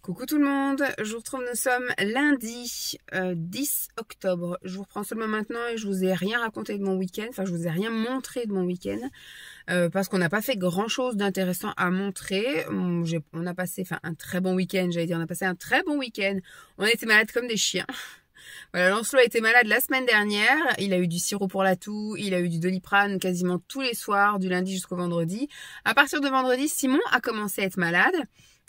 Coucou tout le monde, je vous retrouve, nous sommes lundi 10 octobre. Je vous reprends seulement maintenant et je vous ai rien raconté de mon week-end, enfin je vous ai rien montré de mon week-end parce qu'on n'a pas fait grand chose d'intéressant à montrer. On a passé un très bon week-end, j'allais dire, on a passé un très bon week-end. On a été malades comme des chiens. Voilà, Lancelot a été malade la semaine dernière, il a eu du sirop pour la toux, il a eu du Doliprane quasiment tous les soirs, du lundi jusqu'au vendredi. À partir de vendredi, Simon a commencé à être malade.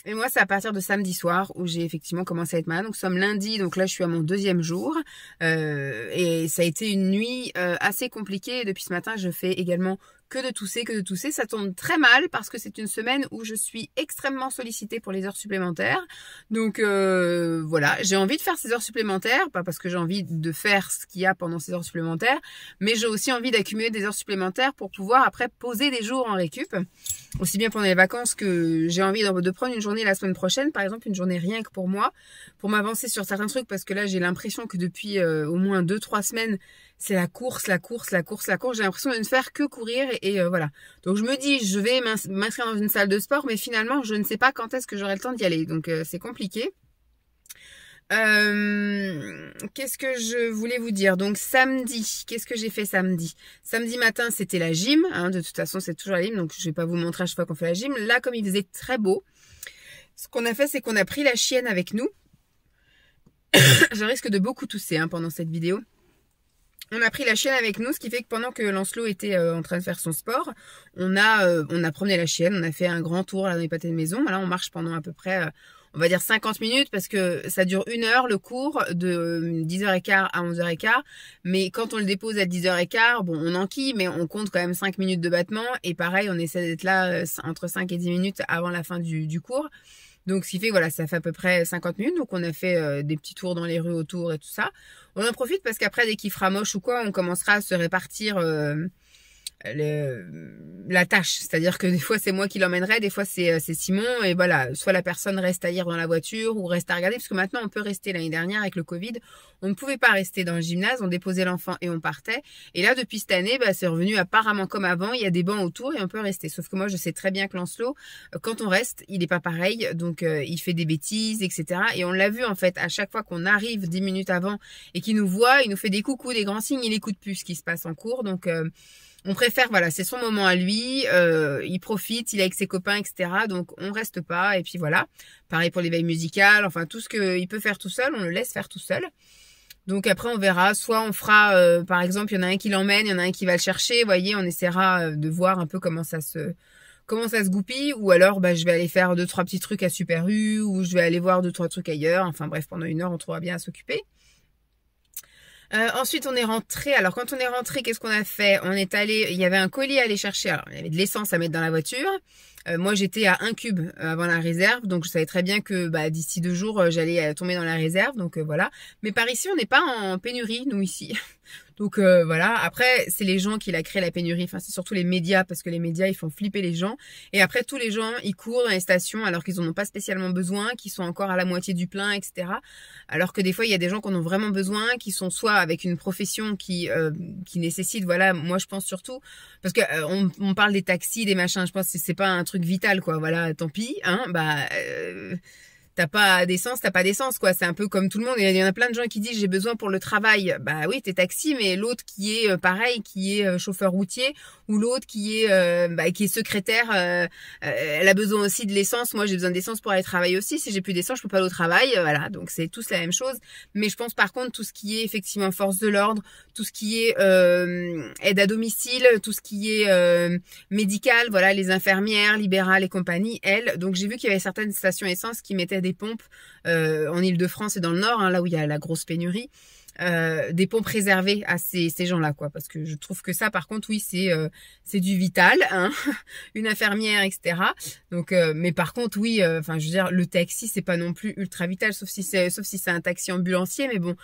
Et moi, c'est à partir de samedi soir où j'ai effectivement commencé à être malade. Donc, nous sommes lundi, donc là, je suis à mon deuxième jour. Et ça a été une nuit assez compliquée. Depuis ce matin, je fais également que de tousser. Ça tombe très mal parce que c'est une semaine où je suis extrêmement sollicitée pour les heures supplémentaires. Donc, voilà, j'ai envie de faire ces heures supplémentaires. Pas parce que j'ai envie de faire ce qu'il y a pendant ces heures supplémentaires, mais j'ai aussi envie d'accumuler des heures supplémentaires pour pouvoir après poser des jours en récup. Aussi bien pendant les vacances que j'ai envie de prendre une journée la semaine prochaine, par exemple une journée rien que pour moi, pour m'avancer sur certains trucs, parce que là j'ai l'impression que depuis au moins 2-3 semaines, c'est la course. J'ai l'impression de ne faire que courir et voilà. Donc je me dis, je vais m'inscrire dans une salle de sport, mais finalement je ne sais pas quand est-ce que j'aurai le temps d'y aller, donc c'est compliqué. Qu'est-ce que je voulais vous dire? Donc samedi, qu'est-ce que j'ai fait samedi? Samedi matin, c'était la gym, hein, de toute façon c'est toujours la gym, donc je vais pas vous montrer à chaque fois qu'on fait la gym. Là, comme il faisait très beau, ce qu'on a fait, c'est qu'on a pris la chienne avec nous. Je risque de beaucoup tousser pendant cette vidéo. On a pris la chienne avec nous, ce qui fait que pendant que Lancelot était en train de faire son sport, on a promené la chienne, on a fait un grand tour là dans les pâtés de maison. Là, on marche pendant à peu près, on va dire 50 minutes parce que ça dure 1 heure le cours de 10h15 à 11h15. Mais quand on le dépose à 10h15, bon, on enquille, mais on compte quand même 5 minutes de battement. Et pareil, on essaie d'être là entre 5 et 10 minutes avant la fin du cours. Donc, ce qui fait, voilà, ça fait à peu près 50 minutes. Donc, on a fait des petits tours dans les rues autour et tout ça. On en profite parce qu'après, dès qu'il fera moche ou quoi, on commencera à se répartir la tâche. C'est-à-dire que des fois, c'est moi qui l'emmènerai, des fois, c'est Simon. Et voilà, soit la personne reste à lire dans la voiture ou reste à regarder. Parce que maintenant, on peut rester. L'année dernière, avec le Covid, on ne pouvait pas rester dans le gymnase. On déposait l'enfant et on partait. Et là, depuis cette année, c'est revenu apparemment comme avant. Il y a des bancs autour et on peut rester. Sauf que moi, je sais très bien que Lancelot, quand on reste, il n'est pas pareil. Donc, il fait des bêtises, etc. Et on l'a vu, en fait, à chaque fois qu'on arrive 10 minutes avant et qu'il nous voit, il nous fait des coucous, des grands signes, il écoute plus ce qui se passe en cours. Donc, on préfère, voilà, c'est son moment à lui, il profite, il est avec ses copains, etc. Donc, on reste pas. Et puis voilà, pareil pour l'éveil musical, enfin, tout ce qu'il peut faire tout seul, on le laisse faire tout seul. Donc après, on verra, soit on fera, par exemple, il y en a un qui l'emmène, il y en a un qui va le chercher, vous voyez, on essaiera de voir un peu comment ça se goupille, ou alors je vais aller faire 2-3 petits trucs à Super U, ou je vais aller voir 2-3 trucs ailleurs, enfin bref, pendant 1 heure, on trouvera bien à s'occuper. Ensuite, on est rentré. Alors, quand on est rentré, qu'est-ce qu'on a fait? On est allé, il y avait un colis à aller chercher. Alors, il y avait de l'essence à mettre dans la voiture. Moi, j'étais à 1 cube avant la réserve. Donc, je savais très bien que d'ici 2 jours, j'allais tomber dans la réserve. Donc, voilà. Mais par ici, on n'est pas en pénurie, nous, ici. Donc voilà, après c'est les gens qui la créent la pénurie, enfin c'est surtout les médias parce que les médias ils font flipper les gens et après tous les gens ils courent dans les stations alors qu'ils en ont pas spécialement besoin, qui sont encore à la moitié du plein, etc. Alors que des fois il y a des gens qui en ont vraiment besoin, qui sont soit avec une profession qui nécessite, voilà, moi je pense surtout parce que on parle des taxis, des machins, je pense que c'est pas un truc vital quoi, voilà, tant pis, hein, t'as pas d'essence quoi, c'est un peu comme tout le monde. Il y en a plein de gens qui disent j'ai besoin pour le travail. Bah oui, t'es taxi, mais l'autre qui est pareil, qui est chauffeur routier, ou l'autre qui est secrétaire, elle a besoin aussi de l'essence. Moi j'ai besoin d'essence pour aller travailler aussi. Si j'ai plus d'essence, je peux pas aller au travail. Voilà, donc c'est tous la même chose. Mais je pense par contre tout ce qui est effectivement force de l'ordre, tout ce qui est aide à domicile, tout ce qui est médical, voilà, les infirmières, libérales et compagnie, elles. Donc j'ai vu qu'il y avait certaines stations essence qui mettaient des pompes en Île-de-France et dans le Nord, là où il y a la grosse pénurie, des pompes réservées à ces gens-là, quoi. Parce que je trouve que ça, par contre, oui, c'est du vital, hein, une infirmière, etc. Donc, mais par contre, oui, je veux dire, le taxi, c'est pas non plus ultra vital, sauf si c'est un taxi ambulancier, mais bon,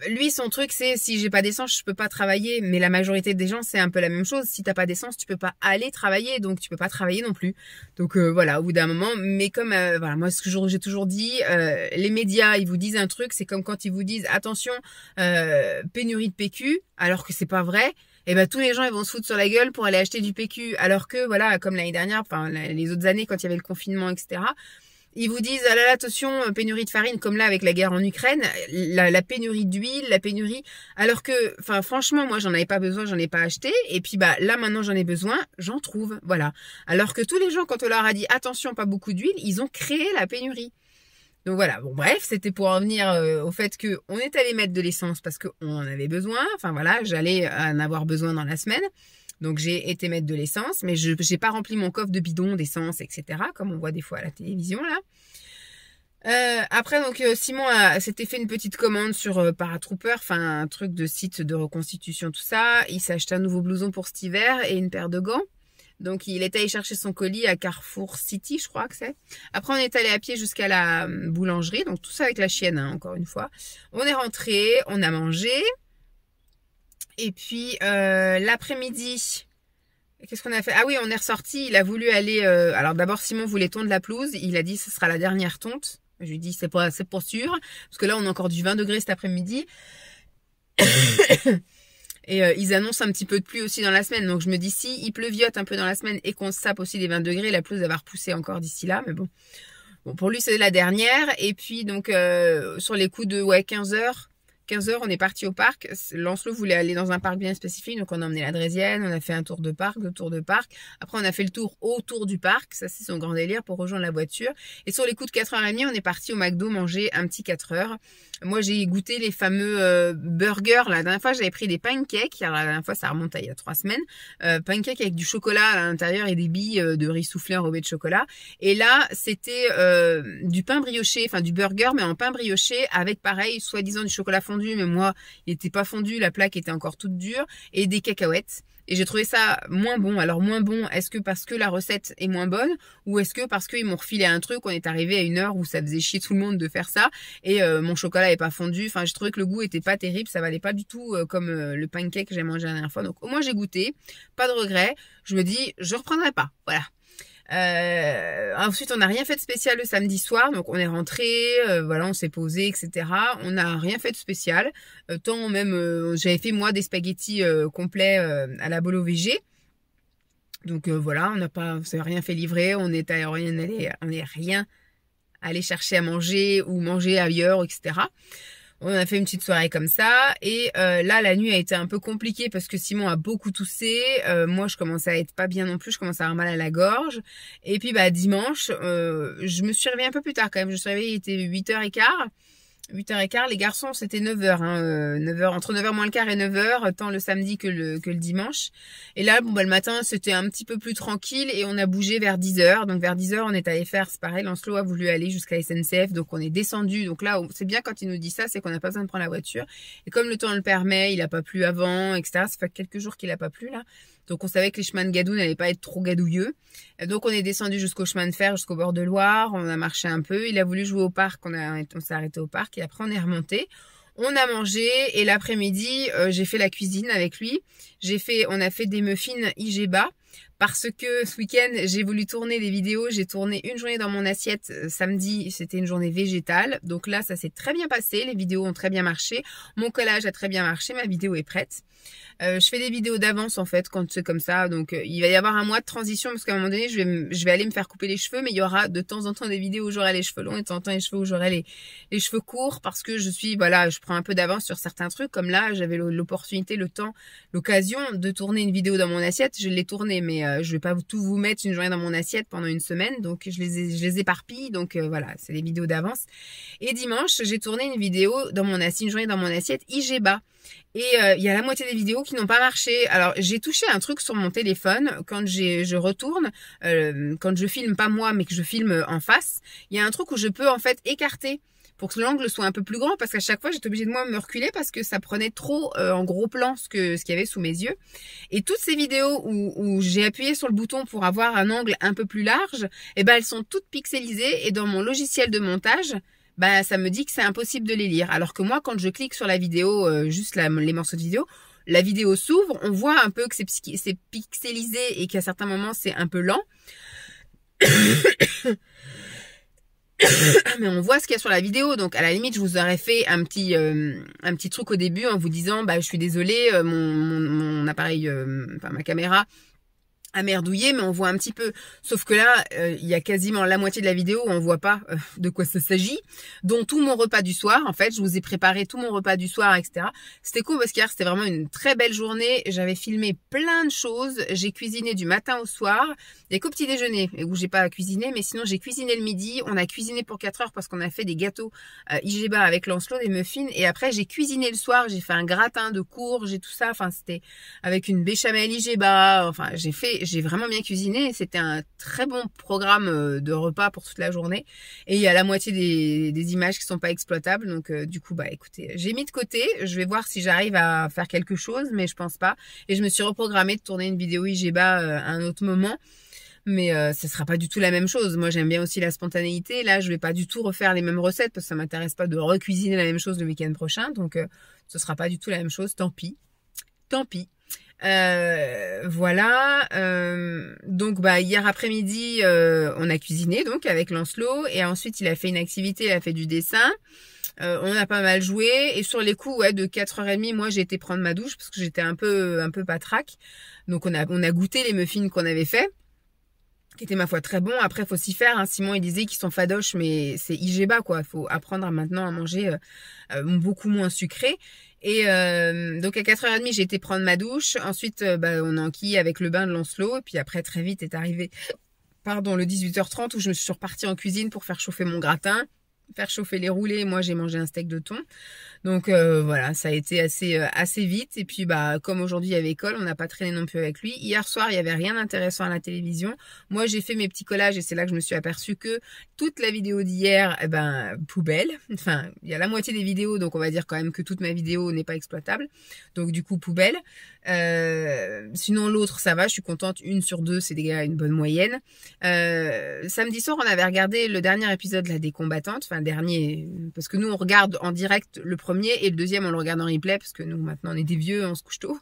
lui, son truc, c'est si j'ai pas d'essence, je peux pas travailler. Mais la majorité des gens, c'est un peu la même chose. Si t'as pas d'essence, tu peux pas aller travailler, donc tu peux pas travailler non plus. Donc voilà, au bout d'un moment. Mais comme voilà, moi, ce que j'ai toujours dit, les médias, ils vous disent un truc, c'est comme quand ils vous disent attention, pénurie de PQ, alors que c'est pas vrai. Et tous les gens ils vont se foutre sur la gueule pour aller acheter du PQ, alors que voilà, comme l'année dernière, enfin les autres années quand il y avait le confinement, etc. ils vous disent, ah là là, attention, pénurie de farine, comme là avec la guerre en Ukraine, la pénurie d'huile, la pénurie, alors que, enfin, franchement, moi, j'en avais pas besoin, j'en ai pas acheté, et puis, bah, là, maintenant, j'en ai besoin, j'en trouve, voilà. Alors que tous les gens, quand on leur a dit, attention, pas beaucoup d'huile, ils ont créé la pénurie. Donc voilà, bon bref, c'était pour en venir au fait que on est allé mettre de l'essence parce qu'on en avait besoin, enfin voilà, j'allais en avoir besoin dans la semaine. Donc j'ai été mettre de l'essence, mais je n'ai pas rempli mon coffre de bidons d'essence, etc. comme on voit des fois à la télévision là. Après donc Simon s'était fait une petite commande sur Paratrooper, enfin un truc de site de reconstitution tout ça. Il s'est acheté un nouveau blouson pour cet hiver et une paire de gants. Donc il est allé chercher son colis à Carrefour City, je crois que c'est. Après on est allé à pied jusqu'à la boulangerie, donc tout ça avec la chienne, hein, encore une fois. On est rentré, on a mangé. Et puis l'après-midi, qu'est-ce qu'on a fait? Ah oui, on est ressorti, il a voulu aller... alors d'abord Simon voulait tondre la pelouse, il a dit ce sera la dernière tonte. Je lui ai dit c'est pas sûr, parce que là on a encore du 20 degrés cet après-midi. Et ils annoncent un petit peu de pluie aussi dans la semaine. Donc je me dis si il pleuviote un peu dans la semaine et qu'on se sape aussi des 20 degrés, la pelouse va repousser encore d'ici là. Mais bon, pour lui c'est la dernière. Et puis donc sur les coups de 15 heures, on est parti au parc. Lancelot voulait aller dans un parc bien spécifique, donc on a emmené la Draisienne, on a fait un tour de parc, deux tours de parc. Après, on a fait le tour autour du parc, ça c'est son grand délire pour rejoindre la voiture. Et sur les coups de 4h30, on est parti au McDo manger un petit 4h. Moi, j'ai goûté les fameux burgers. La dernière fois, j'avais pris des pancakes. Alors, la dernière fois, ça remonte à il y a 3 semaines. Pancakes avec du chocolat à l'intérieur et des billes de riz soufflé enrobées de chocolat. Et là, c'était du pain brioché, enfin du burger, mais en pain brioché avec pareil, soi-disant du chocolat fondu. Mais moi, il était pas fondu, la plaque était encore toute dure, et des cacahuètes. Et j'ai trouvé ça moins bon. Alors moins bon, est-ce que parce que la recette est moins bonne, ou est-ce que parce qu'ils m'ont refilé un truc, on est arrivé à une heure où ça faisait chier tout le monde de faire ça, et mon chocolat est pas fondu. Enfin, j'ai trouvé que le goût était pas terrible, ça valait pas du tout comme le pancake que j'ai mangé la dernière fois. Donc au moins j'ai goûté, pas de regret. Je me dis, je reprendrai pas. Voilà. Ensuite on n'a rien fait de spécial le samedi soir, donc on est rentré, voilà, on s'est posé, etc. On n'a rien fait de spécial, tant même j'avais fait moi des spaghettis complets à la bolo végé. Donc voilà, on s'est rien fait livrer, on est rien allé chercher à manger ou manger ailleurs, etc. On a fait une petite soirée comme ça et là la nuit a été un peu compliquée parce que Simon a beaucoup toussé, moi je commençais à être pas bien non plus, je commençais à avoir mal à la gorge et puis bah dimanche je me suis réveillée un peu plus tard quand même, je me suis réveillée, il était 8h15. 8h15, les garçons c'était 9h, hein, 9h, entre 9h moins le quart et 9h, tant le samedi que le dimanche. Et là, bon bah le matin c'était un petit peu plus tranquille et on a bougé vers 10h. Donc vers 10h on est allé faire, c'est pareil, Lancelot a voulu aller jusqu'à SNCF, donc on est descendu. Donc là, c'est bien quand il nous dit ça, c'est qu'on n'a pas besoin de prendre la voiture. Et comme le temps le permet, il a pas plu avant, etc. Ça fait quelques jours qu'il a pas plu là. Donc on savait que les chemins de Gadou n'allaient pas être trop gadouilleux. Donc on est descendu jusqu'au chemin de fer, jusqu'au bord de Loire, on a marché un peu. Il a voulu jouer au parc, on s'est arrêté au parc et après on est remonté. On a mangé et l'après-midi, j'ai fait la cuisine avec lui. On a fait des muffins Igeba parce que ce week-end, j'ai voulu tourner des vidéos. J'ai tourné une journée dans mon assiette. Samedi, c'était une journée végétale. Donc là, ça s'est très bien passé. Les vidéos ont très bien marché. Mon collage a très bien marché. Ma vidéo est prête. Je fais des vidéos d'avance en fait quand c'est comme ça. Donc il va y avoir un mois de transition parce qu'à un moment donné, je vais aller me faire couper les cheveux. Mais il y aura de temps en temps des vidéos où j'aurai les cheveux longs et de temps en temps les cheveux où j'aurai les cheveux courts parce que je prends un peu d'avance sur certains trucs. Comme là, j'avais l'opportunité, le temps, l'occasion de tourner une vidéo dans mon assiette. Je l'ai tournée, mais je vais pas tout vous mettre une journée dans mon assiette pendant une semaine. Donc je les éparpille. Donc voilà, c'est des vidéos d'avance. Et dimanche, j'ai tourné une vidéo une journée dans mon assiette Igeba. Et il y a la moitié des vidéos qui n'ont pas marché. Alors j'ai touché un truc sur mon téléphone quand je retourne, quand je filme pas moi mais que je filme en face, il y a un truc où je peux en fait écarter pour que l'angle soit un peu plus grand parce qu'à chaque fois j'étais obligée de moi me reculer parce que ça prenait trop en gros plan ce qu'il y avait sous mes yeux. Et toutes ces vidéos où j'ai appuyé sur le bouton pour avoir un angle un peu plus large, eh ben elles sont toutes pixelisées et dans mon logiciel de montage, bah ça me dit que c'est impossible de les lire. Alors que moi, quand je clique sur la vidéo, les morceaux de vidéo, la vidéo s'ouvre, on voit un peu que c'est pixelisé et qu'à certains moments c'est un peu lent. Mais on voit ce qu'il y a sur la vidéo. Donc à la limite, je vous aurais fait un petit truc au début en vous disant, bah je suis désolée, mon appareil, ma caméra merdouiller, mais on voit un petit peu. Sauf que là, il y a quasiment la moitié de la vidéo où on voit pas de quoi ça s'agit. Dont tout mon repas du soir. En fait, je vous ai préparé tout mon repas du soir, etc. C'était cool parce qu'hier, c'était vraiment une très belle journée. J'avais filmé plein de choses. J'ai cuisiné du matin au soir. Il y a qu'au petit déjeuner où j'ai pas cuisiné, mais sinon j'ai cuisiné le midi. On a cuisiné pour 4 heures parce qu'on a fait des gâteaux IGBA avec Lancelot, des muffins. Et après, j'ai cuisiné le soir. J'ai fait un gratin de courge et tout ça. Enfin, c'était avec une béchamel IGBA. Enfin, j'ai vraiment bien cuisiné. C'était un très bon programme de repas pour toute la journée. Et il y a la moitié des images qui sont pas exploitables. Donc, du coup, bah, écoutez, j'ai mis de côté. Je vais voir si j'arrive à faire quelque chose, mais je pense pas. Et je me suis reprogrammée de tourner une vidéo IGBA à un autre moment. Mais ce sera pas du tout la même chose. Moi, j'aime bien aussi la spontanéité. Là, je vais pas du tout refaire les mêmes recettes parce que ça m'intéresse pas de recuisiner la même chose le week-end prochain. Donc, ce sera pas du tout la même chose. Tant pis. Tant pis. Voilà. Donc bah hier après-midi on a cuisiné donc avec Lancelot et ensuite il a fait une activité, il a fait du dessin. On a pas mal joué et sur les coups de 4h30 moi j'ai été prendre ma douche parce que j'étais un peu patraque. Donc on a goûté les muffins qu'on avait fait qui étaient ma foi très bons. Après faut s'y faire, hein. Simon il disait qu'ils sont fadoches mais c'est IGBA quoi, faut apprendre maintenant à manger beaucoup moins sucré. Et donc à 4h30 j'ai été prendre ma douche. Ensuite on enquille avec le bain de Lancelot. Et puis après très vite est arrivé le 18h30 où je me suis repartie en cuisine pour faire chauffer mon gratin, faire chauffer les roulés. Moi j'ai mangé un steak de thon. Donc voilà, ça a été assez vite. Et puis comme aujourd'hui il y avait école, on n'a pas traîné non plus avec lui. Hier soir, il y avait rien d'intéressant à la télévision. Moi, j'ai fait mes petits collages et c'est là que je me suis aperçue que toute la vidéo d'hier, poubelle. Enfin, il y a la moitié des vidéos, donc on va dire quand même que toute ma vidéo n'est pas exploitable. Donc du coup, poubelle. Sinon l'autre, ça va, je suis contente. 1 sur 2, c'est déjà une bonne moyenne. Samedi soir, on avait regardé le dernier épisode là, des combattantes. Enfin, dernier, parce que nous, on regarde en direct le premier et le deuxième on le regarde en replay parce que nous maintenant on est des vieux, on se couche tôt.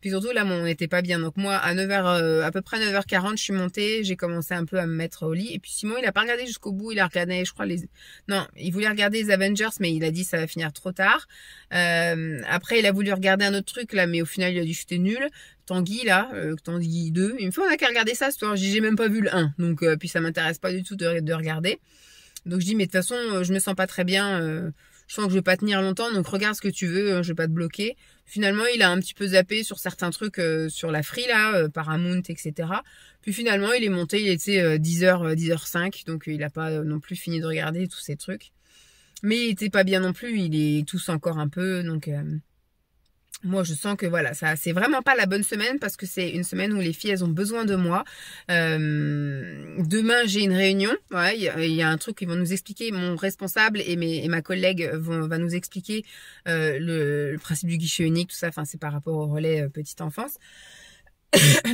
Puis surtout là on n'était pas bien. Donc moi à 9h, à peu près 9h40 je suis montée, j'ai commencé un peu à me mettre au lit. Et puis Simon il a pas regardé jusqu'au bout, il a regardé je crois il voulait regarder les Avengers mais il a dit ça va finir trop tard. Après il a voulu regarder un autre truc là mais au final il a dit c'était nul. Tanguy là, Tanguy 2, il me fait on a qu'à regarder ça ce soir. J'ai même pas vu le 1 donc puis ça m'intéresse pas du tout de regarder. Donc je dis mais de toute façon je me sens pas très bien. Je sens que je vais pas tenir longtemps, donc regarde ce que tu veux, je vais pas te bloquer. Finalement, il a un petit peu zappé sur certains trucs sur la Free, là, Paramount, etc. Puis finalement, il est monté, il était 10h, 10h05, donc il a pas non plus fini de regarder tous ces trucs. Mais il était pas bien non plus, il est tous encore un peu, donc... Moi, je sens que voilà, ça, c'est vraiment pas la bonne semaine parce que c'est une semaine où les filles, elles ont besoin de moi. Demain, j'ai une réunion. Ouais, il y a un truc qu'ils vont nous expliquer. Mon responsable et ma collègue va nous expliquer le principe du guichet unique, tout ça. Enfin, c'est par rapport au relais petite enfance.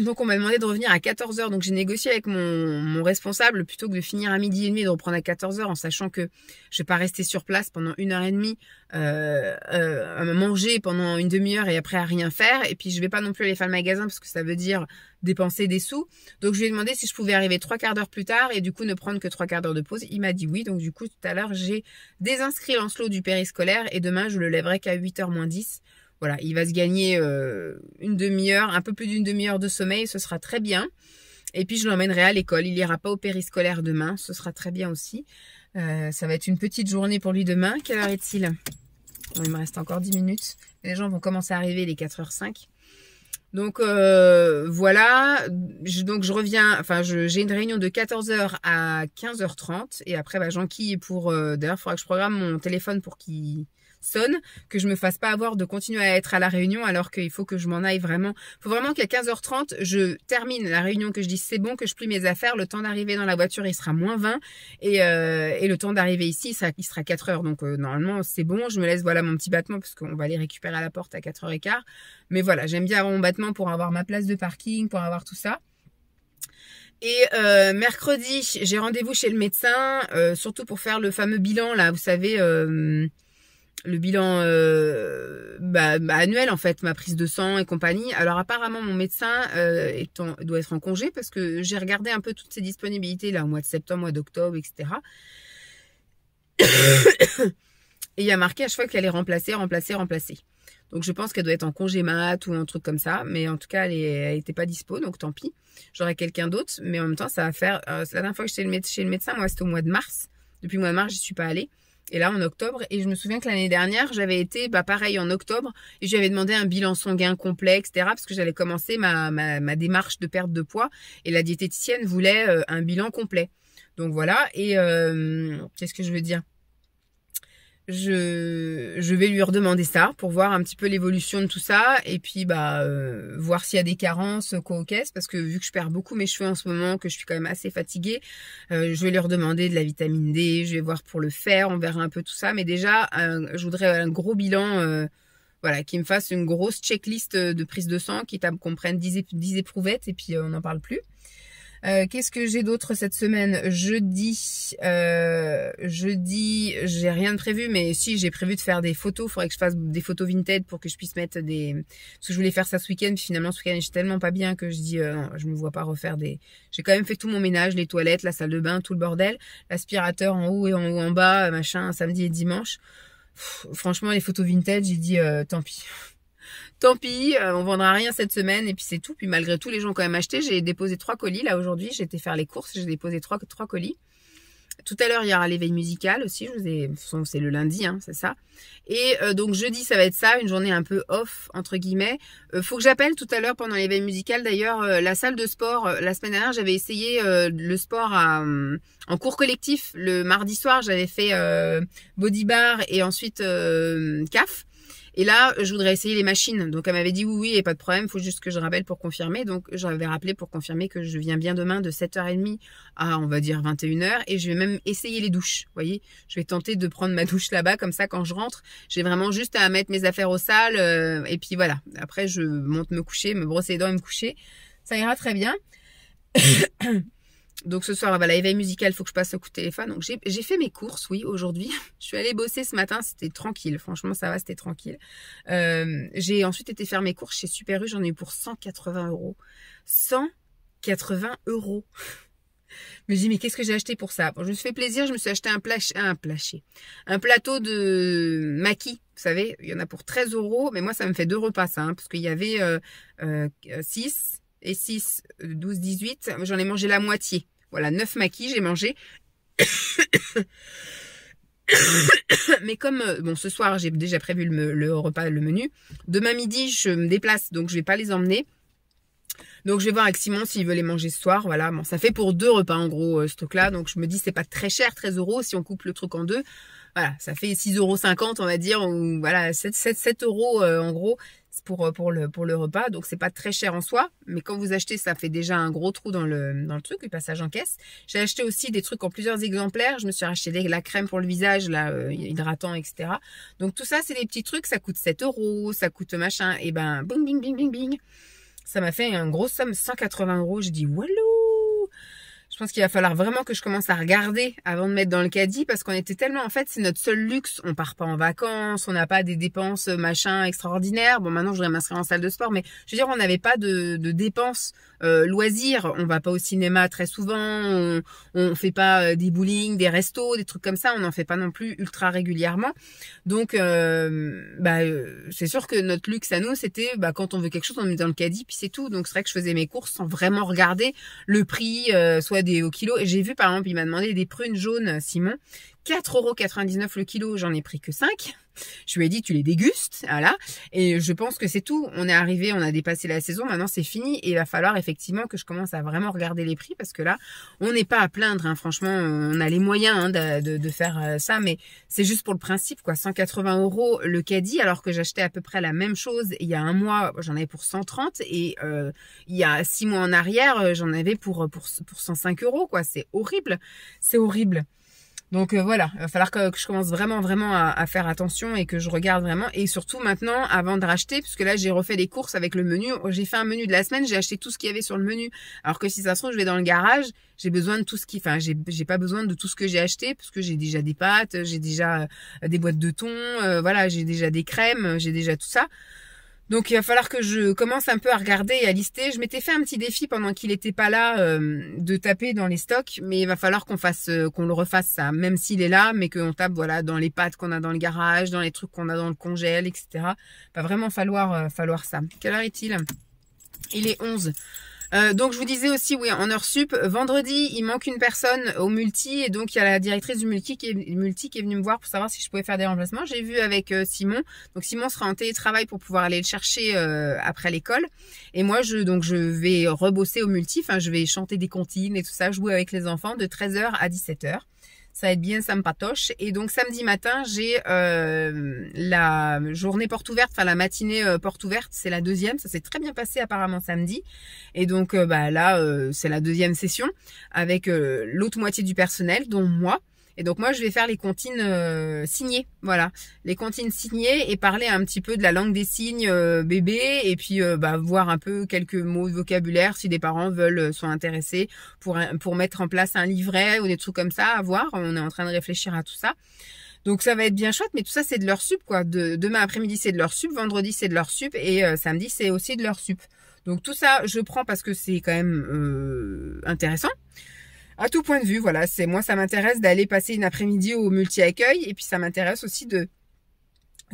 Donc on m'a demandé de revenir à 14h, donc j'ai négocié avec mon responsable plutôt que de finir à 12h30 et de reprendre à 14h en sachant que je vais pas rester sur place pendant 1h30 à manger pendant une demi-heure et après à rien faire, et puis je vais pas non plus aller faire le magasin parce que ça veut dire dépenser des sous. Donc je lui ai demandé si je pouvais arriver 3/4 d'heure plus tard et du coup ne prendre que 3/4 d'heure de pause. Il m'a dit oui, donc du coup tout à l'heure j'ai désinscrit Lancelot du périscolaire et demain je le lèverai qu'à 8h moins 10. Voilà, il va se gagner une demi-heure, un peu plus d'une demi-heure de sommeil, ce sera très bien. Et puis je l'emmènerai à l'école, il ira pas au périscolaire demain, ce sera très bien aussi. Ça va être une petite journée pour lui demain. Quelle heure est-il? Bon, il me reste encore 10 minutes. Les gens vont commencer à arriver, les 4h05. Donc voilà, donc je reviens, enfin j'ai une réunion de 14h à 15h30 et après j'enquille pour, d'ailleurs il faudra que je programme mon téléphone pour qu'il sonne, que je me fasse pas avoir de continuer à être à la réunion alors qu'il faut que je m'en aille vraiment. Il faut vraiment qu'à 15h30, je termine la réunion, que je dise c'est bon, que je plie mes affaires, le temps d'arriver dans la voiture il sera moins 20 et le temps d'arriver ici il sera 4h. Donc normalement c'est bon, je me laisse voilà mon petit battement parce qu'on va les récupérer à la porte à 4h15. Mais voilà, j'aime bien avoir mon battement pour avoir ma place de parking, pour avoir tout ça. Et mercredi, j'ai rendez-vous chez le médecin, surtout pour faire le fameux bilan là, vous savez, le bilan annuel en fait, ma prise de sang et compagnie. Alors apparemment mon médecin doit être en congé parce que j'ai regardé un peu toutes ses disponibilités là au mois de septembre, mois d'octobre, etc. Et il y a marqué à chaque fois qu'elle est remplacée. Donc je pense qu'elle doit être en congé mat ou un truc comme ça. Mais en tout cas, elle était pas dispo, donc tant pis. J'aurai quelqu'un d'autre. Mais en même temps, ça va faire... c'est la dernière fois que j'étais chez le médecin, moi, c'était au mois de mars. Depuis le mois de mars, j'y suis pas allée. Et là, en octobre, et je me souviens que l'année dernière, j'avais été, pareil, en octobre, et je lui avais demandé un bilan sanguin complet, etc., parce que j'allais commencer ma démarche de perte de poids, et la diététicienne voulait un bilan complet. Donc voilà, et qu'est-ce que je veux dire? Je vais lui redemander ça pour voir un petit peu l'évolution de tout ça et puis voir s'il y a des carences quoi aux caisses parce que vu que je perds beaucoup mes cheveux en ce moment, que je suis quand même assez fatiguée, je vais lui redemander de la vitamine D, je vais voir pour le fer, on verra un peu tout ça, mais déjà je voudrais un gros bilan voilà, qui me fasse une grosse checklist de prise de sang, qu'on prenne 10 éprouvettes et puis on n'en parle plus. Qu'est-ce que j'ai d'autre cette semaine? Jeudi, j'ai rien de prévu, mais si j'ai prévu de faire des photos. Faudrait que je fasse des photos vintage pour que je puisse mettre des. Parce que je voulais faire ça ce week-end, puis finalement ce week-end je suis tellement pas bien que je dis non, je me vois pas refaire des. J'ai quand même fait tout mon ménage, les toilettes, la salle de bain, tout le bordel, l'aspirateur en haut et en bas, machin, samedi et dimanche. Franchement, les photos vintage, j'ai dit tant pis. Tant pis, on vendra rien cette semaine et puis c'est tout. Puis malgré tout, les gens ont quand même acheté. J'ai déposé 3 colis là aujourd'hui. J'ai été faire les courses, j'ai déposé 3 colis. Tout à l'heure, il y aura l'éveil musical aussi. C'est le lundi, hein, c'est ça. Et donc jeudi, ça va être ça, une journée un peu off entre guillemets. Faut que j'appelle tout à l'heure pendant l'éveil musical. D'ailleurs, la salle de sport. La semaine dernière, j'avais essayé le sport en cours collectif. Le mardi soir, j'avais fait body bar et ensuite CAF. Et là, je voudrais essayer les machines. Donc, elle m'avait dit oui, il n'y a pas de problème, il faut juste que je rappelle pour confirmer. Donc, j'avais rappelé pour confirmer que je viens bien demain de 7h30 à, on va dire, 21h. Et je vais même essayer les douches. Vous voyez, je vais tenter de prendre ma douche là-bas. Comme ça, quand je rentre, j'ai vraiment juste à mettre mes affaires au sale. Et puis voilà. Après, je monte me coucher, me brosser les dents et me coucher. Ça ira très bien. Donc ce soir, voilà, éveil musical, il faut que je passe au coup de téléphone. Donc j'ai fait mes courses, oui, aujourd'hui. Je suis allée bosser ce matin, c'était tranquille. Franchement, ça va, c'était tranquille. J'ai ensuite été faire mes courses chez Super U, j'en ai eu pour 180 €. 180 €. Je me dis, mais qu'est-ce que j'ai acheté pour ça? Bon, je me suis fait plaisir, je me suis acheté un plateau de maquis. Vous savez, il y en a pour 13 €, mais moi, ça me fait 2 repas, ça, hein, parce qu'il y avait 6 et 6, 12, 18. J'en ai mangé la moitié. Voilà, 9 maquis, j'ai mangé. Mais comme, bon, ce soir, j'ai déjà prévu le repas, le menu. Demain midi, je me déplace, donc je vais pas les emmener. Donc je vais voir avec Simon s'il veut les manger ce soir. Voilà, bon, ça fait pour 2 repas en gros ce truc-là. Donc je me dis c'est pas très cher, 13 € si on coupe le truc en deux. Voilà, ça fait 6,50 € on va dire, ou voilà 7 € en gros pour le repas. Donc c'est pas très cher en soi, mais quand vous achetez, ça fait déjà un gros trou dans le truc, le passage en caisse. J'ai acheté aussi des trucs en plusieurs exemplaires. Je me suis acheté la crème pour le visage, là, hydratant, etc. Donc tout ça, c'est des petits trucs, ça coûte 7 €, ça coûte machin. Et ben, bing, bing, bing, bing, bing. Ça m'a fait une grosse somme, 180 €. J'ai dit, walou! Je pense qu'il va falloir vraiment que je commence à regarder avant de mettre dans le caddie parce qu'on était tellement, en fait, c'est notre seul luxe. On part pas en vacances, on n'a pas des dépenses machin extraordinaires. Bon, maintenant, je voudrais m'inscrire en salle de sport, mais je veux dire, on n'avait pas de dépenses loisirs. On va pas au cinéma très souvent, on fait pas des bowling, des restos, des trucs comme ça. On n'en fait pas non plus ultra régulièrement. Donc, c'est sûr que notre luxe à nous, c'était quand on veut quelque chose, on met dans le caddie, puis c'est tout. Donc, c'est vrai que je faisais mes courses sans vraiment regarder le prix, soit au kilo. Et j'ai vu, par exemple, il m'a demandé des prunes jaunes, Simon. 4,99 € le kilo, j'en ai pris que 5. Je lui ai dit, tu les dégustes, voilà. Et je pense que c'est tout. On est arrivé, on a dépassé la saison, maintenant c'est fini. Et il va falloir effectivement que je commence à vraiment regarder les prix parce que là, on n'est pas à plaindre, hein. Franchement, on a les moyens de faire ça, mais c'est juste pour le principe, quoi. 180 € le caddie, alors que j'achetais à peu près la même chose il y a un mois, j'en avais pour 130 et il y a 6 mois en arrière, j'en avais pour 105 €, quoi. C'est horrible. C'est horrible. Donc voilà, il va falloir que je commence vraiment à faire attention et que je regarde vraiment. Et surtout maintenant, avant de racheter, puisque là j'ai refait des courses avec le menu. J'ai fait un menu de la semaine, j'ai acheté tout ce qu'il y avait sur le menu. Alors que si ça se trouve, je vais dans le garage, j'ai besoin de tout ce qui... Enfin, j'ai pas besoin de tout ce que j'ai acheté, parce que j'ai déjà des pâtes, j'ai déjà des boîtes de thon, voilà, j'ai déjà des crèmes, j'ai déjà tout ça. Donc il va falloir que je commence un peu à regarder et à lister. Je m'étais fait un petit défi pendant qu'il était pas là de taper dans les stocks, mais il va falloir qu'on le refasse ça, même s'il est là, mais qu'on tape voilà dans les pâtes qu'on a dans le garage, dans les trucs qu'on a dans le congèle, etc. Va vraiment falloir ça. Quelle heure est-il? Il est 11. Donc je vous disais aussi, oui, en heure sup, vendredi, il manque une personne au multi et donc il y a la directrice du multi qui est venue me voir pour savoir si je pouvais faire des remplacements. J'ai vu avec Simon, donc Simon sera en télétravail pour pouvoir aller le chercher après l'école et moi je vais rebosser au multi, enfin je vais chanter des comptines et tout ça, jouer avec les enfants de 13h à 17h. Ça va être bien sympatoche. Et donc samedi matin, j'ai la journée porte ouverte, enfin la matinée porte ouverte, c'est la deuxième. Ça s'est très bien passé apparemment samedi. Et donc là, c'est la deuxième session avec l'autre moitié du personnel, dont moi. Et donc moi, je vais faire les comptines signées, voilà, les comptines signées et parler un petit peu de la langue des signes bébé et puis voir un peu quelques mots de vocabulaire si des parents sont intéressés pour mettre en place un livret ou des trucs comme ça à voir. On est en train de réfléchir à tout ça. Donc ça va être bien chouette, mais tout ça c'est de l'heure sup quoi. Demain après-midi c'est de l'heure sup, vendredi c'est de l'heure sup et samedi c'est aussi de l'heure sup. Donc tout ça je prends parce que c'est quand même intéressant. À tout point de vue, voilà, moi ça m'intéresse d'aller passer une après-midi au multi-accueil et puis ça m'intéresse aussi de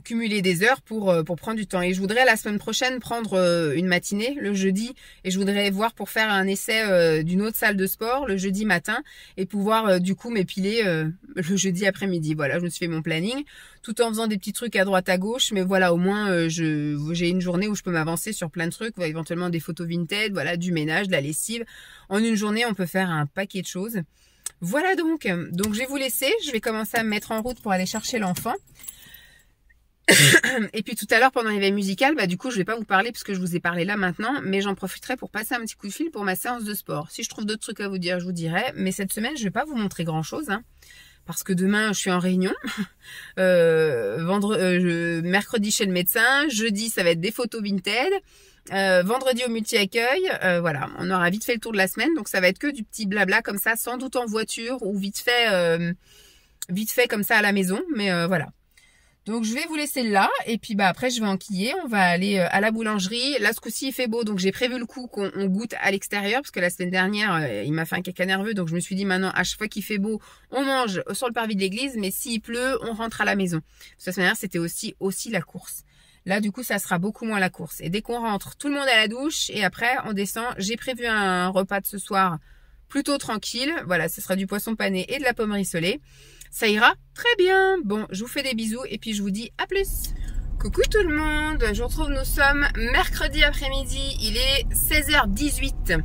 cumuler des heures pour prendre du temps. Et je voudrais la semaine prochaine prendre une matinée le jeudi et je voudrais voir pour faire un essai d'une autre salle de sport le jeudi matin et pouvoir du coup m'épiler le jeudi après-midi. Voilà, je me suis fait mon planning tout en faisant des petits trucs à droite à gauche, mais voilà, au moins j'ai une journée où je peux m'avancer sur plein de trucs, éventuellement des photos vintage, voilà, du ménage, de la lessive. En une journée, on peut faire un paquet de choses. Voilà donc je vais vous laisser, je vais commencer à me mettre en route pour aller chercher l'enfant. Et puis tout à l'heure pendant l'éveil musical, du coup je vais pas vous parler parce que je vous ai parlé là maintenant, mais j'en profiterai pour passer un petit coup de fil pour ma séance de sport. Si je trouve d'autres trucs à vous dire, je vous dirai, mais cette semaine je vais pas vous montrer grand chose, parce que demain je suis en réunion, mercredi chez le médecin, jeudi ça va être des photos vintage, vendredi au multi-accueil, voilà, on aura vite fait le tour de la semaine, donc ça va être que du petit blabla comme ça, sans doute en voiture ou vite fait comme ça à la maison, mais voilà. Donc je vais vous laisser là et puis après je vais enquiller, on va aller à la boulangerie. Là ce coup-ci il fait beau donc j'ai prévu le coup qu'on goûte à l'extérieur parce que la semaine dernière il m'a fait un caca nerveux donc je me suis dit maintenant à chaque fois qu'il fait beau on mange sur le parvis de l'église mais s'il pleut on rentre à la maison. Parce que la semaine dernière c'était aussi la course. Là du coup ça sera beaucoup moins la course et dès qu'on rentre tout le monde à la douche et après on descend. J'ai prévu un repas de ce soir plutôt tranquille, voilà ce sera du poisson pané et de la pomme rissolée. Ça ira très bien. Bon, je vous fais des bisous et puis je vous dis à plus. Coucou tout le monde, je vous retrouve, nous sommes mercredi après-midi, il est 16h18.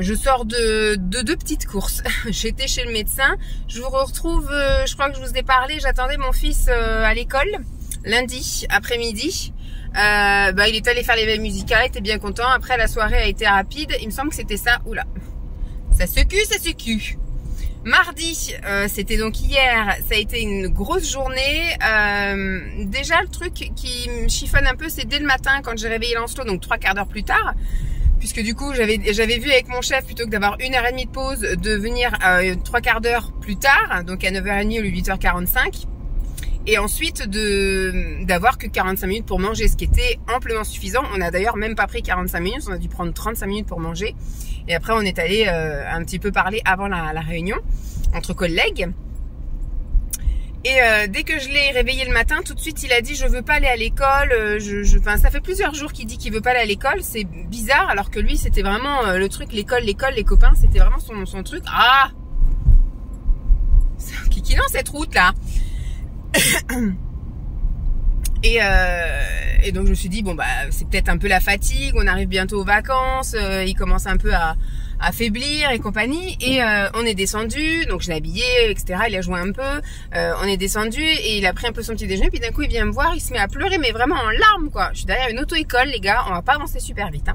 Je sors de deux petites courses. J'étais chez le médecin, je vous retrouve, je crois que je vous ai parlé, j'attendais mon fils à l'école lundi après-midi. Il est allé faire l'éveil musical, il était bien content. Après la soirée a été rapide, il me semble que c'était ça. Oula, ça secoue. Mardi, c'était donc hier, ça a été une grosse journée. Déjà, le truc qui me chiffonne un peu, c'est dès le matin quand j'ai réveillé Lancelot, donc 3/4 d'heure plus tard. Puisque du coup, j'avais vu avec mon chef, plutôt que d'avoir 1h30 de pause, de venir 3/4 d'heure plus tard, donc à 9h30 au lieu de 8h45. Et ensuite, d'avoir que 45 minutes pour manger, ce qui était amplement suffisant. On a d'ailleurs même pas pris 45 minutes, on a dû prendre 35 minutes pour manger. Et après, on est allé un petit peu parler avant la réunion, entre collègues. Et dès que je l'ai réveillé le matin, tout de suite, il a dit « je veux pas aller à l'école ». Enfin, ça fait plusieurs jours qu'il dit qu'il veut pas aller à l'école. C'est bizarre, alors que lui, c'était vraiment le truc, l'école, les copains, c'était vraiment son truc. Ah, c'est kikilant cette route là. Et donc je me suis dit bon c'est peut-être un peu la fatigue, on arrive bientôt aux vacances, il commence un peu à faiblir et compagnie, et on est descendu, donc je l'ai habillé, etc. Il a joué un peu, on est descendu et il a pris un peu son petit déjeuner, puis d'un coup il vient me voir, il se met à pleurer mais vraiment en larmes quoi. Je suis derrière une auto-école les gars, on va pas avancer super vite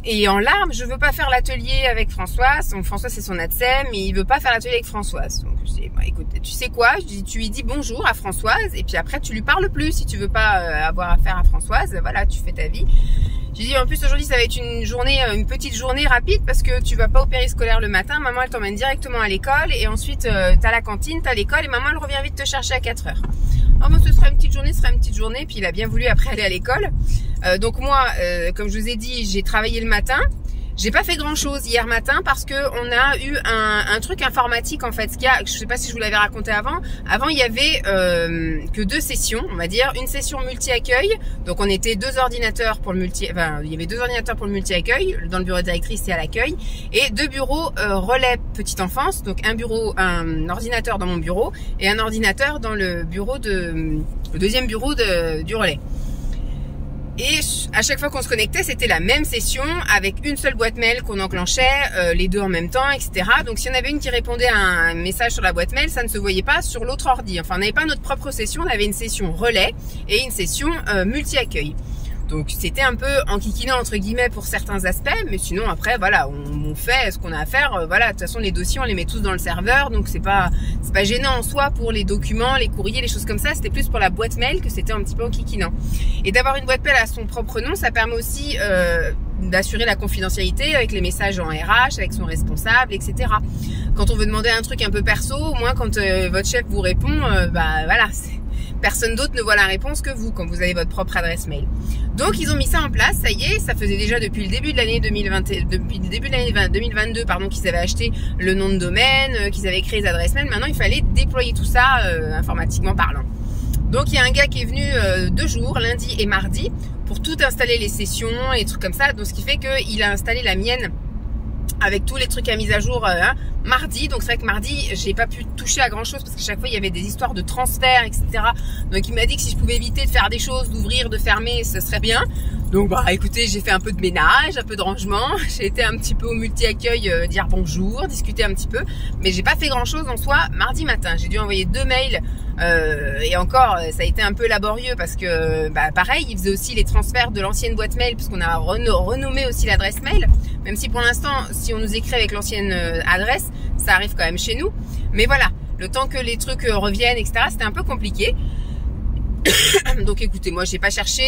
et en larmes, je veux pas faire l'atelier avec Françoise. Françoise c'est son ATSEM, mais il veut pas faire l'atelier avec Françoise. Donc Je dis, bah, écoute, tu sais quoi, je dis, tu lui dis bonjour à Françoise et puis après tu lui parles plus. Si tu veux pas avoir affaire à Françoise, voilà, tu fais ta vie. J'ai dit en plus aujourd'hui ça va être une petite journée rapide parce que tu vas pas au périscolaire le matin, maman elle t'emmène directement à l'école et ensuite t'as la cantine, t'as l'école et maman elle revient vite te chercher à 4 heures. Oh, bon, ce sera une petite journée, puis il a bien voulu après aller à l'école. Donc moi, comme je vous ai dit, j'ai travaillé le matin. J'ai pas fait grand chose hier matin parce que on a eu un truc informatique en fait. Je sais pas si je vous l'avais raconté avant. Avant il y avait que 2 sessions, on va dire, une session multi-accueil. Donc on était 2 ordinateurs pour le il y avait 2 ordinateurs pour le multi-accueil dans le bureau de directrice et à l'accueil et 2 bureaux relais petite enfance. Donc un ordinateur dans mon bureau et un ordinateur dans le deuxième bureau du relais. Et à chaque fois qu'on se connectait, c'était la même session avec une seule boîte mail qu'on enclenchait, les 2 en même temps, etc. Donc si on avait une qui répondait à un message sur la boîte mail, ça ne se voyait pas sur l'autre ordi. Enfin, on n'avait pas notre propre session, on avait une session relais et une session multi-accueil. Donc c'était un peu enquiquinant entre guillemets pour certains aspects, mais sinon après voilà, on fait ce qu'on a à faire. Voilà, de toute façon les dossiers on les met tous dans le serveur, donc c'est pas gênant en soi pour les documents, les courriers, les choses comme ça. C'était plus pour la boîte mail que c'était un petit peu enquiquinant. Et d'avoir une boîte mail à son propre nom, ça permet aussi d'assurer la confidentialité avec les messages en RH, avec son responsable, etc. Quand on veut demander un truc un peu perso, au moins quand votre chef vous répond, bah voilà, personne d'autre ne voit la réponse que vous quand vous avez votre propre adresse mail. Donc ils ont mis ça en place, ça y est, ça faisait déjà depuis le début de l'année 2022 qu'ils avaient acheté le nom de domaine, qu'ils avaient créé les adresses mail. Maintenant il fallait déployer tout ça informatiquement parlant. Donc il y a un gars qui est venu 2 jours, lundi et mardi, pour tout installer les sessions et trucs comme ça. Donc ce qui fait qu'il a installé la mienne avec tous les trucs à mise à jour mardi. Donc c'est vrai que mardi j'ai pas pu toucher à grand chose parce qu'à chaque fois il y avait des histoires de transfert, etc. Donc il m'a dit que si je pouvais éviter de faire des choses, d'ouvrir, de fermer, ce serait bien. Donc bah écoutez, j'ai fait un peu de ménage, un peu de rangement, j'ai été un petit peu au multi-accueil dire bonjour, discuter un petit peu, mais j'ai pas fait grand chose en soi mardi matin. J'ai dû envoyer 2 mails et encore ça a été un peu laborieux parce que bah pareil, ils faisaient aussi les transferts de l'ancienne boîte mail parce qu'on a renommé aussi l'adresse mail, même si pour l'instant si on nous écrit avec l'ancienne adresse, ça arrive quand même chez nous. Mais voilà, le temps que les trucs reviennent, etc., c'était un peu compliqué. Donc écoutez, moi j'ai pas cherché.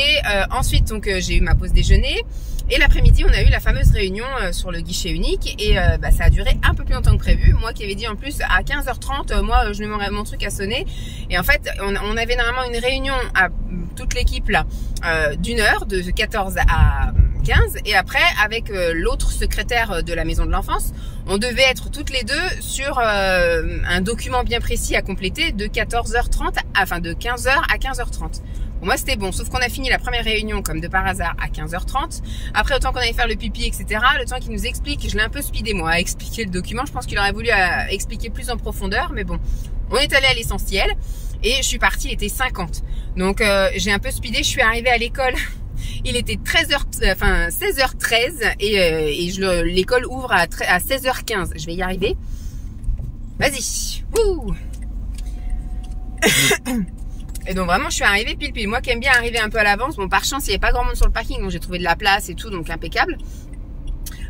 Ensuite donc j'ai eu ma pause déjeuner et l'après-midi on a eu la fameuse réunion sur le guichet unique et bah, ça a duré un peu plus longtemps que prévu. Moi qui avais dit en plus à 15h30, moi je mets mon truc à sonner et en fait on avait normalement une réunion à toute l'équipe là d'1 heure de 14 à 15 et après avec l'autre secrétaire de la maison de l'enfance on devait être toutes les 2 sur un document bien précis à compléter de 14h30 enfin de 15h à 15h30. Pour moi c'était bon, sauf qu'on a fini la première réunion comme de par hasard à 15h30. Après, autant qu'on allait faire le pipi, etc., le temps qu'il nous explique, je l'ai un peu speedé moi à expliquer le document. Je pense qu'il aurait voulu expliquer plus en profondeur, mais bon, on est allé à l'essentiel et je suis partie, il était 50. Donc j'ai un peu speedé, je suis arrivée à l'école. Il était 16h13 et l'école ouvre à 16h15. Je vais y arriver. Vas-y. Wouh. Et donc vraiment je suis arrivée pile. Moi qui aime bien arriver un peu à l'avance. Bon par chance il n'y avait pas grand monde sur le parking donc j'ai trouvé de la place et tout donc impeccable.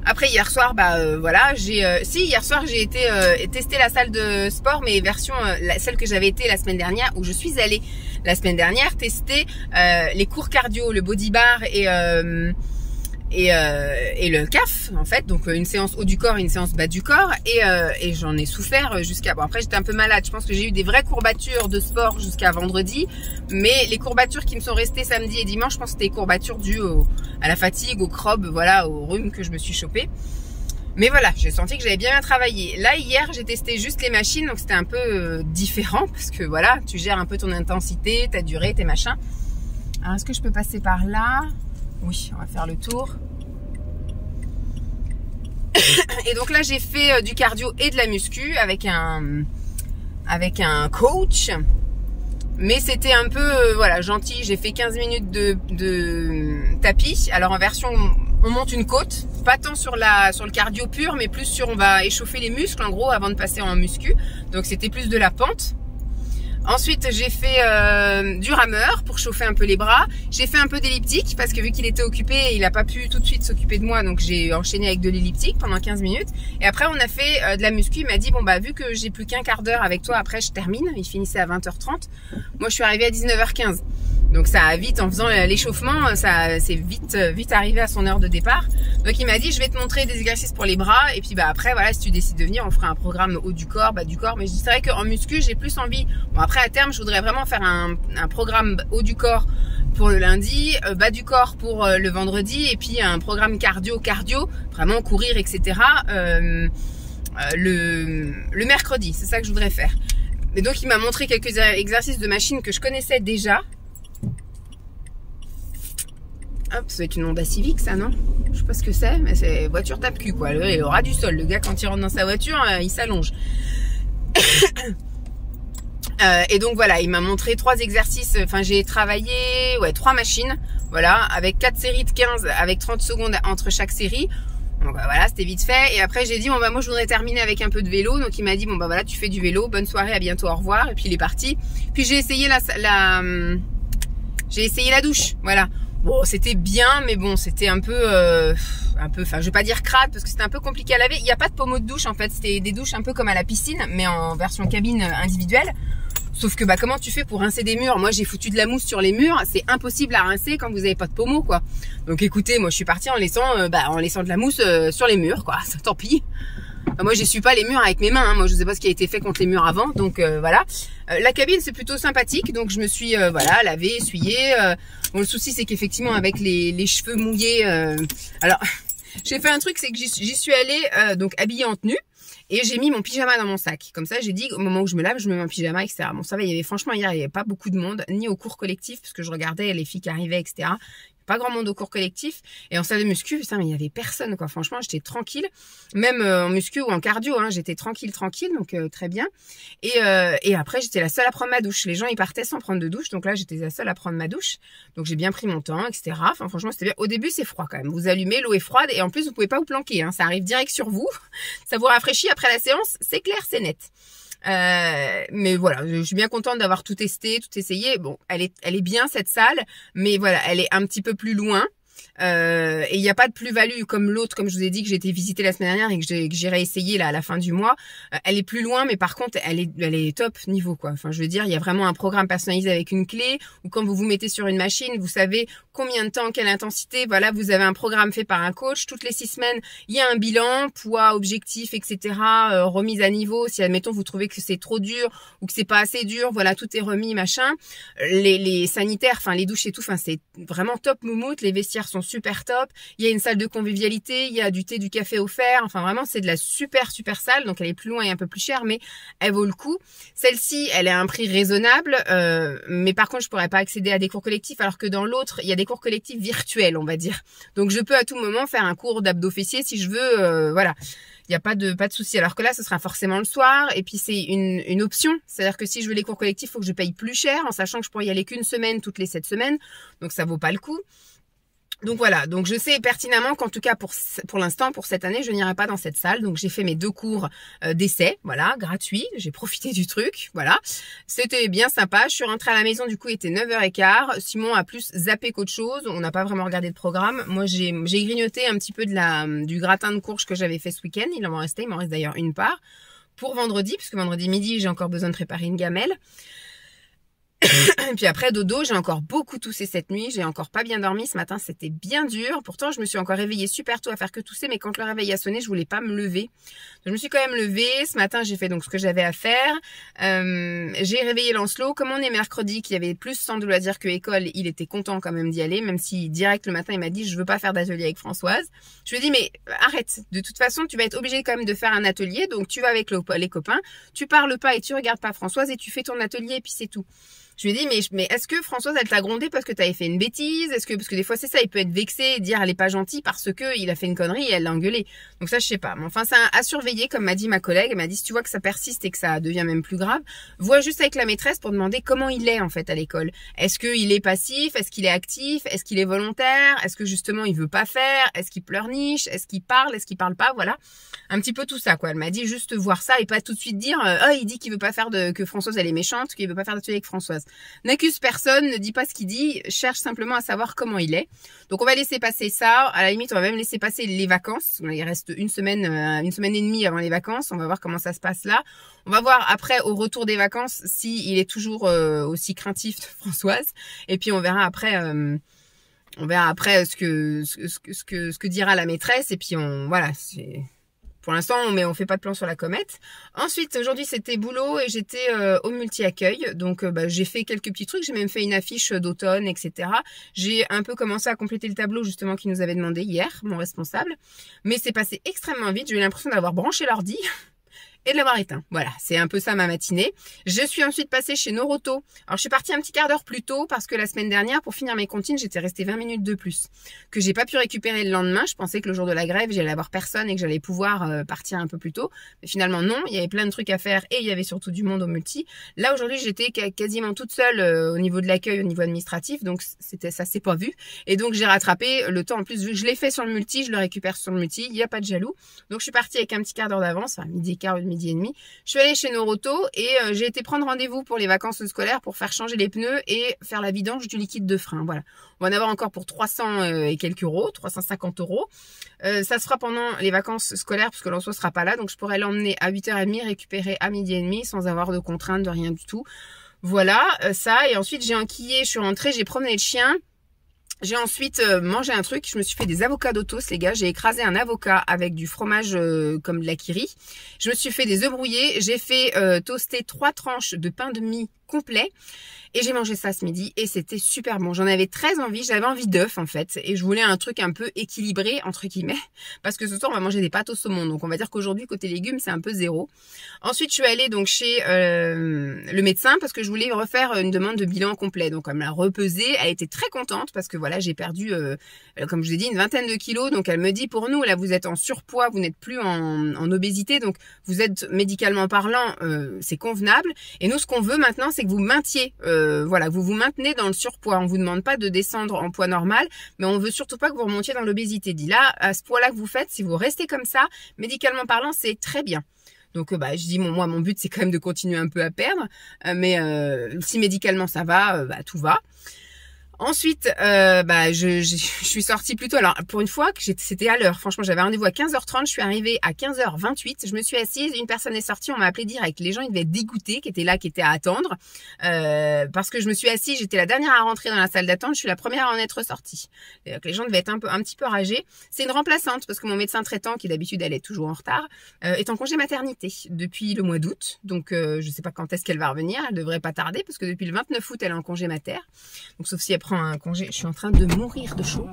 Après hier soir voilà hier soir j'ai été tester la salle de sport mais version celle que j'avais été la semaine dernière où je suis allée la semaine dernière tester les cours cardio, le body bar et le CAF en fait, donc une séance haut du corps et une séance bas du corps et j'en ai souffert jusqu'à bon après j'étais un peu malade, je pense que j'ai eu des vraies courbatures de sport jusqu'à vendredi, mais les courbatures qui me sont restées samedi et dimanche, je pense que c'était des courbatures dues à la fatigue, au crobe, voilà, au rhume que je me suis chopé. Mais voilà, j'ai senti que j'avais bien travaillé. Là hier j'ai testé juste les machines, donc c'était un peu différent parce que voilà, tu gères un peu ton intensité, ta durée, tes machins. Alors est-ce que je peux passer par là? Oui, on va faire le tour. Et donc là, j'ai fait du cardio et de la muscu avec un coach. Mais c'était un peu voilà gentil. J'ai fait 15 minutes de tapis. Alors en version, on monte une côte. Pas tant sur le cardio pur, mais plus sur on va échauffer les muscles en gros avant de passer en muscu. Donc c'était plus de la pente. Ensuite, j'ai fait du rameur pour chauffer un peu les bras. J'ai fait un peu d'elliptique parce que vu qu'il était occupé, il n'a pas pu tout de suite s'occuper de moi. Donc, j'ai enchaîné avec de l'elliptique pendant 15 minutes. Et après, on a fait de la muscu. Il m'a dit, bon, bah, vu que j'ai plus qu'un quart d'heure avec toi, après, je termine. Il finissait à 20h30. Moi, je suis arrivée à 19h15. Donc, ça a vite, en faisant l'échauffement, ça c'est vite arrivé à son heure de départ. Donc, il m'a dit, je vais te montrer des exercices pour les bras. Et puis, bah, après, voilà, si tu décides de venir, on fera un programme haut du corps, bas du corps. Mais je dirais qu'en muscu, j'ai plus envie. Bon, après, à terme, je voudrais vraiment faire un programme haut du corps pour le lundi, bas du corps pour le vendredi, et puis un programme cardio, vraiment courir, etc. Le mercredi, c'est ça que je voudrais faire. Et donc, il m'a montré quelques exercices de machine que je connaissais déjà. Hop, ça va être une Honda Civic, ça, non? Je sais pas ce que c'est, mais c'est voiture tape-cul, quoi. Le ras du sol. Le gars, quand il rentre dans sa voiture, il s'allonge. Et donc voilà, il m'a montré 3 exercices, enfin j'ai travaillé 3 machines, voilà, avec 4 séries de 15, avec 30 secondes entre chaque série. Donc voilà, c'était vite fait. Et après j'ai dit, bon bah moi je voudrais terminer avec un peu de vélo. Donc il m'a dit, bon bah voilà, tu fais du vélo, bonne soirée, à bientôt, au revoir. Et puis il est parti. Puis j'ai essayé j'ai essayé la douche, voilà. Bon, c'était bien, mais bon, c'était un peu, enfin, je vais pas dire crade parce que c'était un peu compliqué à laver. Il n'y a pas de pommeau de douche en fait, c'était des douches un peu comme à la piscine, mais en version cabine individuelle. Sauf que bah comment tu fais pour rincer des murs? Moi j'ai foutu de la mousse sur les murs, c'est impossible à rincer quand vous avez pas de pommeau quoi. Donc écoutez, moi je suis partie en laissant de la mousse sur les murs quoi. Tant pis. Enfin, moi j'essuie pas les murs avec mes mains, hein. Moi je sais pas ce qui a été fait contre les murs avant, donc voilà. La cabine c'est plutôt sympathique, donc je me suis voilà lavé, essuyé. Bon le souci c'est qu'effectivement avec les cheveux mouillés, alors j'ai fait un truc, c'est que j'y suis allée donc habillée en tenue. Et j'ai mis mon pyjama dans mon sac. Comme ça, j'ai dit, au moment où je me lave, je mets mon pyjama, etc. Bon, ça va, il y avait, franchement, hier, il n'y avait pas beaucoup de monde, ni au cours collectif, parce que je regardais les filles qui arrivaient, etc. Pas grand monde au cours collectif. Et en salle de muscu, putain, mais il y avait personne, quoi. Franchement, j'étais tranquille. Même en muscu ou en cardio, hein, j'étais tranquille, donc très bien. Et après, j'étais la seule à prendre ma douche. Les gens, ils partaient sans prendre de douche. Donc là, j'étais la seule à prendre ma douche. Donc j'ai bien pris mon temps, etc. Enfin, franchement, c'était bien. Au début, c'est froid quand même. Vous allumez, l'eau est froide. Et en plus, vous pouvez pas vous planquer, hein. Ça arrive direct sur vous. Ça vous rafraîchit après la séance. C'est clair, c'est net. Mais voilà, je suis bien contente d'avoir tout testé, tout essayé. Bon, elle est bien cette salle, mais voilà, elle est un petit peu plus loin. Et il n'y a pas de plus-value comme l'autre, comme je vous ai dit que j'ai été visiter la semaine dernière et que j'irai essayer là à la fin du mois. Elle est plus loin, mais par contre elle est top niveau quoi. Enfin je veux dire, il y a vraiment un programme personnalisé avec une clé où quand vous vous mettez sur une machine, vous savez combien de temps, quelle intensité. Voilà, vous avez un programme fait par un coach. Toutes les 6 semaines, il y a un bilan, poids, objectif, etc. Remise à niveau. Si admettons vous trouvez que c'est trop dur ou que c'est pas assez dur, voilà, tout est remis machin. Les sanitaires, enfin les douches et tout, enfin c'est vraiment top moumoute. Les vestiaires sont super top, il y a une salle de convivialité, il y a du thé, du café offert, enfin vraiment c'est de la super salle, donc elle est plus loin et un peu plus chère, mais elle vaut le coup. Celle-ci, elle est à un prix raisonnable, mais par contre je pourrais pas accéder à des cours collectifs, alors que dans l'autre, il y a des cours collectifs virtuels, on va dire. Donc je peux à tout moment faire un cours d'abdos fessiers si je veux, voilà. Il n'y a pas de souci. Alors que là, ce sera forcément le soir. Et puis, c'est une option. C'est-à-dire que si je veux les cours collectifs, il faut que je paye plus cher, en sachant que je pourrais y aller qu'une semaine toutes les 7 semaines. Donc, ça vaut pas le coup. Donc voilà, donc je sais pertinemment qu'en tout cas pour l'instant, pour cette année, je n'irai pas dans cette salle. Donc j'ai fait mes 2 cours d'essai, voilà, gratuits. J'ai profité du truc, voilà. C'était bien sympa. Je suis rentrée à la maison, du coup, il était 9h15. Simon a plus zappé qu'autre chose. On n'a pas vraiment regardé de programme. Moi, j'ai grignoté un petit peu du gratin de courge que j'avais fait ce week-end. Il m'en reste d'ailleurs une part pour vendredi, puisque vendredi midi, j'ai encore besoin de préparer une gamelle. Et puis après dodo, j'ai encore beaucoup toussé cette nuit, j'ai encore pas bien dormi ce matin, c'était bien dur. Pourtant je me suis encore réveillée super tôt à faire que tousser, mais quand le réveil a sonné, je voulais pas me lever. Donc, je me suis quand même levée. Ce matin j'ai fait donc ce que j'avais à faire. J'ai réveillé Lancelot. Comme on est mercredi, qu'il y avait plus sans de loisirs que école, il était content quand même d'y aller, même si direct le matin il m'a dit je veux pas faire d'atelier avec Françoise. Je lui ai dit mais arrête, de toute façon tu vas être obligé quand même de faire un atelier, donc tu vas avec les copains, tu parles pas et tu regardes pas Françoise et tu fais ton atelier et puis c'est tout. Je lui ai dit, mais est-ce que Françoise, elle t'a grondé parce que t'avais fait une bêtise? Parce que des fois, c'est ça, il peut être vexé et dire, elle est pas gentille parce que il a fait une connerie et elle l'a engueulé. Donc ça, je sais pas. Mais enfin, c'est à surveiller, comme m'a dit ma collègue. Elle m'a dit, si tu vois que ça persiste et que ça devient même plus grave, vois juste avec la maîtresse pour demander comment il est, en fait, à l'école. Est-ce qu'il est passif? Est-ce qu'il est actif? Est-ce qu'il est volontaire? Est-ce que justement, il veut pas faire? Est-ce qu'il pleurniche? Est-ce qu'il parle? Est-ce qu'il parle pas? Voilà. Un petit peu tout ça, quoi. Elle m'a dit juste voir ça et pas tout de suite dire, oh, il dit qu'il veut pas faire que Françoise, elle est méchante, qu'il veut pas faire d'atelier avec Françoise. N'accuse personne, ne dit pas ce qu'il dit, cherche simplement à savoir comment il est. Donc on va laisser passer ça. À la limite, on va même laisser passer les vacances. Il reste une semaine et demie avant les vacances. On va voir comment ça se passe là. On va voir après, au retour des vacances, si il est toujours aussi craintif de Françoise. Et puis on verra après ce que dira la maîtresse. Et puis voilà, c'est... Pour l'instant, on fait pas de plan sur la comète. Ensuite, aujourd'hui, c'était boulot et j'étais au multi-accueil. Donc, j'ai fait quelques petits trucs. J'ai même fait une affiche d'automne, etc. J'ai un peu commencé à compléter le tableau, justement, qu'il nous avait demandé hier, mon responsable. Mais c'est passé extrêmement vite. J'ai eu l'impression d'avoir branché l'ordi et de l'avoir éteint. Voilà, c'est un peu ça ma matinée. Je suis ensuite passée chez Noroto. Alors, je suis partie un petit quart d'heure plus tôt parce que la semaine dernière, pour finir mes comptines, j'étais restée 20 minutes de plus. Que j'ai pas pu récupérer le lendemain. Je pensais que le jour de la grève, j'allais avoir personne et que j'allais pouvoir partir un peu plus tôt. Mais finalement, non. Il y avait plein de trucs à faire et il y avait surtout du monde au multi. Là, aujourd'hui, j'étais quasiment toute seule au niveau de l'accueil, au niveau administratif. Donc, ça s'est pas vu. Et donc, j'ai rattrapé le temps. En plus, vu que je l'ai fait sur le multi, je le récupère sur le multi. Il n'y a pas de jaloux. Donc, je suis partie avec un petit quart d'heure d'avance, enfin, midi et quart, midi et demi. Je suis allée chez Noroto et j'ai été prendre rendez-vous pour les vacances scolaires pour faire changer les pneus et faire la vidange du liquide de frein. Voilà. On va en avoir encore pour 300 et quelques euros, 350 euros. Ça se fera pendant les vacances scolaires parce que l'Anso sera pas là. Donc, je pourrais l'emmener à 8h30, récupérer à midi et demi sans avoir de contraintes, de rien du tout. Voilà, ça. Et ensuite, j'ai enquillé, je suis rentrée, j'ai promené le chien. J'ai ensuite mangé un truc, je me suis fait des avocats toast les gars, j'ai écrasé un avocat avec du fromage comme de la kiri. Je me suis fait des œufs brouillés, j'ai fait toaster 3 tranches de pain de mie complet. Et j'ai mangé ça ce midi et c'était super bon. J'en avais très envie, j'avais envie d'œufs en fait. Et je voulais un truc un peu équilibré, entre guillemets. Parce que ce soir, on va manger des pâtes au saumon. Donc on va dire qu'aujourd'hui, côté légumes, c'est un peu zéro. Ensuite, je suis allée donc chez le médecin parce que je voulais refaire une demande de bilan complet. Donc elle me l'a repesé, elle était très contente parce que voilà, j'ai perdu, comme je vous ai dit, une vingtaine de kilos. Donc elle me dit, pour nous, là, vous êtes en surpoids, vous n'êtes plus en obésité. Donc vous êtes médicalement parlant, c'est convenable. Et nous, ce qu'on veut maintenant, c'est que vous maintiez... voilà, vous vous maintenez dans le surpoids. On vous demande pas de descendre en poids normal, mais on veut surtout pas que vous remontiez dans l'obésité. Dit là, à ce poids-là que vous faites, si vous restez comme ça, médicalement parlant, c'est très bien. Donc, je dis, moi, mon but, c'est quand même de continuer un peu à perdre. Mais si médicalement ça va, tout va. Ensuite, je suis sortie plus tôt. Alors, pour une fois, c'était à l'heure. Franchement, j'avais rendez-vous à 15h30. Je suis arrivée à 15h28. Je me suis assise. Une personne est sortie. On m'a appelé direct. Les gens, ils devaient être dégoûtés, qui étaient là, qui étaient à attendre. Parce que je me suis assise. J'étais la dernière à rentrer dans la salle d'attente. Je suis la première à en être sortie. Donc, les gens devaient être un petit peu ragés. C'est une remplaçante parce que mon médecin traitant, qui d'habitude, elle est toujours en retard, est en congé maternité depuis le mois d'août. Donc, je sais pas quand est-ce qu'elle va revenir. Elle devrait pas tarder parce que depuis le 29 août, elle est en congé mater. Donc, sauf si elle prend un congé, je suis en train de mourir de chaud.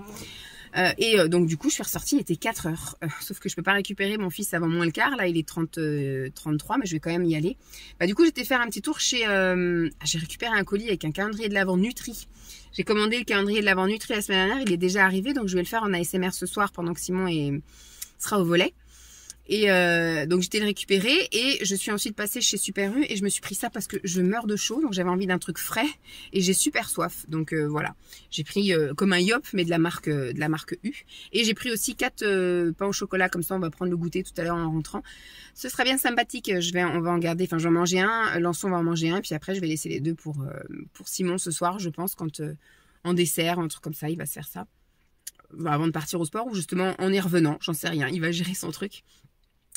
Donc du coup, je suis ressortie, il était 4h. Sauf que je peux pas récupérer mon fils avant moins le quart. Là, il est 33, mais je vais quand même y aller. Du coup, j'étais faire un petit tour chez... j'ai récupéré un colis avec un calendrier de l'Avent Nutri. J'ai commandé le calendrier de l'Avent Nutri la semaine dernière. Il est déjà arrivé, donc je vais le faire en ASMR ce soir pendant que Simon sera au volet. Et donc j'étais le récupérer et je suis ensuite passée chez Super U et je me suis pris ça parce que je meurs de chaud, donc j'avais envie d'un truc frais et j'ai super soif. Donc voilà, j'ai pris comme un Yop mais de la marque U et j'ai pris aussi 4 pains au chocolat, comme ça on va prendre le goûter tout à l'heure en rentrant. Ce sera bien sympathique. On va en garder, enfin je vais en manger un, Lançon va en manger un et puis après je vais laisser les deux pour Simon ce soir, je pense, quand en dessert, un truc comme ça, il va se faire ça. Avant de partir au sport ou justement en y revenant, j'en sais rien, il va gérer son truc.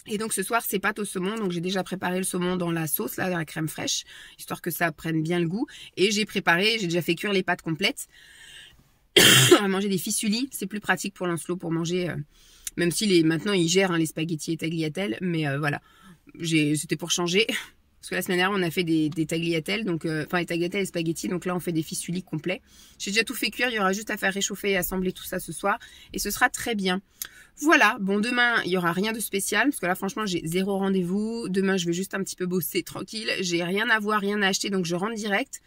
Et donc ce soir, c'est pâtes au saumon. Donc j'ai déjà préparé le saumon dans la sauce, là, dans la crème fraîche, histoire que ça prenne bien le goût. Et j'ai déjà fait cuire les pâtes complètes. On va manger des fissulis. C'est plus pratique pour Lancelot pour manger, même si maintenant il gère les spaghettis et tagliatelles. Mais voilà, c'était pour changer. Parce que la semaine dernière, on a fait des tagliatelles, donc les tagliatelles et spaghettis. Donc là, on fait des fissulis complets. J'ai déjà tout fait cuire. Il y aura juste à faire réchauffer et assembler tout ça ce soir. Et ce sera très bien. Voilà, bon demain il y aura rien de spécial parce que là franchement j'ai 0 rendez-vous. Demain je vais juste un petit peu bosser tranquille, j'ai rien à voir, rien à acheter donc je rentre direct.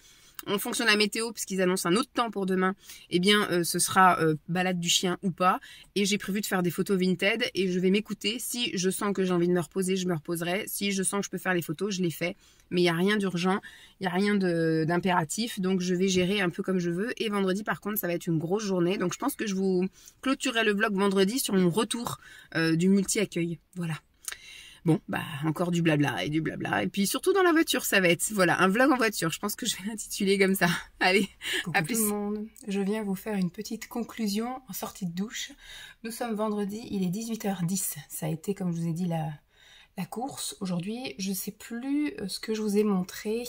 en fonction de la météo, puisqu'ils annoncent un autre temps pour demain, eh bien ce sera balade du chien ou pas. Et j'ai prévu de faire des photos Vinted et je vais m'écouter. Si je sens que j'ai envie de me reposer, je me reposerai. Si je sens que je peux faire les photos, je les fais. Mais il n'y a rien d'urgent, il n'y a rien d'impératif, donc je vais gérer un peu comme je veux. Et vendredi, par contre, ça va être une grosse journée. Donc je pense que je vous clôturerai le vlog vendredi sur mon retour du multi-accueil. Voilà. Bon, bah encore du blabla et du blabla. Et puis surtout dans la voiture, ça va être voilà un vlog en voiture. Je pense que je vais l'intituler comme ça. Allez, à plus. Tout le monde, je viens vous faire une petite conclusion en sortie de douche. Nous sommes vendredi, il est 18h10. Ça a été, comme je vous ai dit, la course. Aujourd'hui, je sais plus ce que je vous ai montré.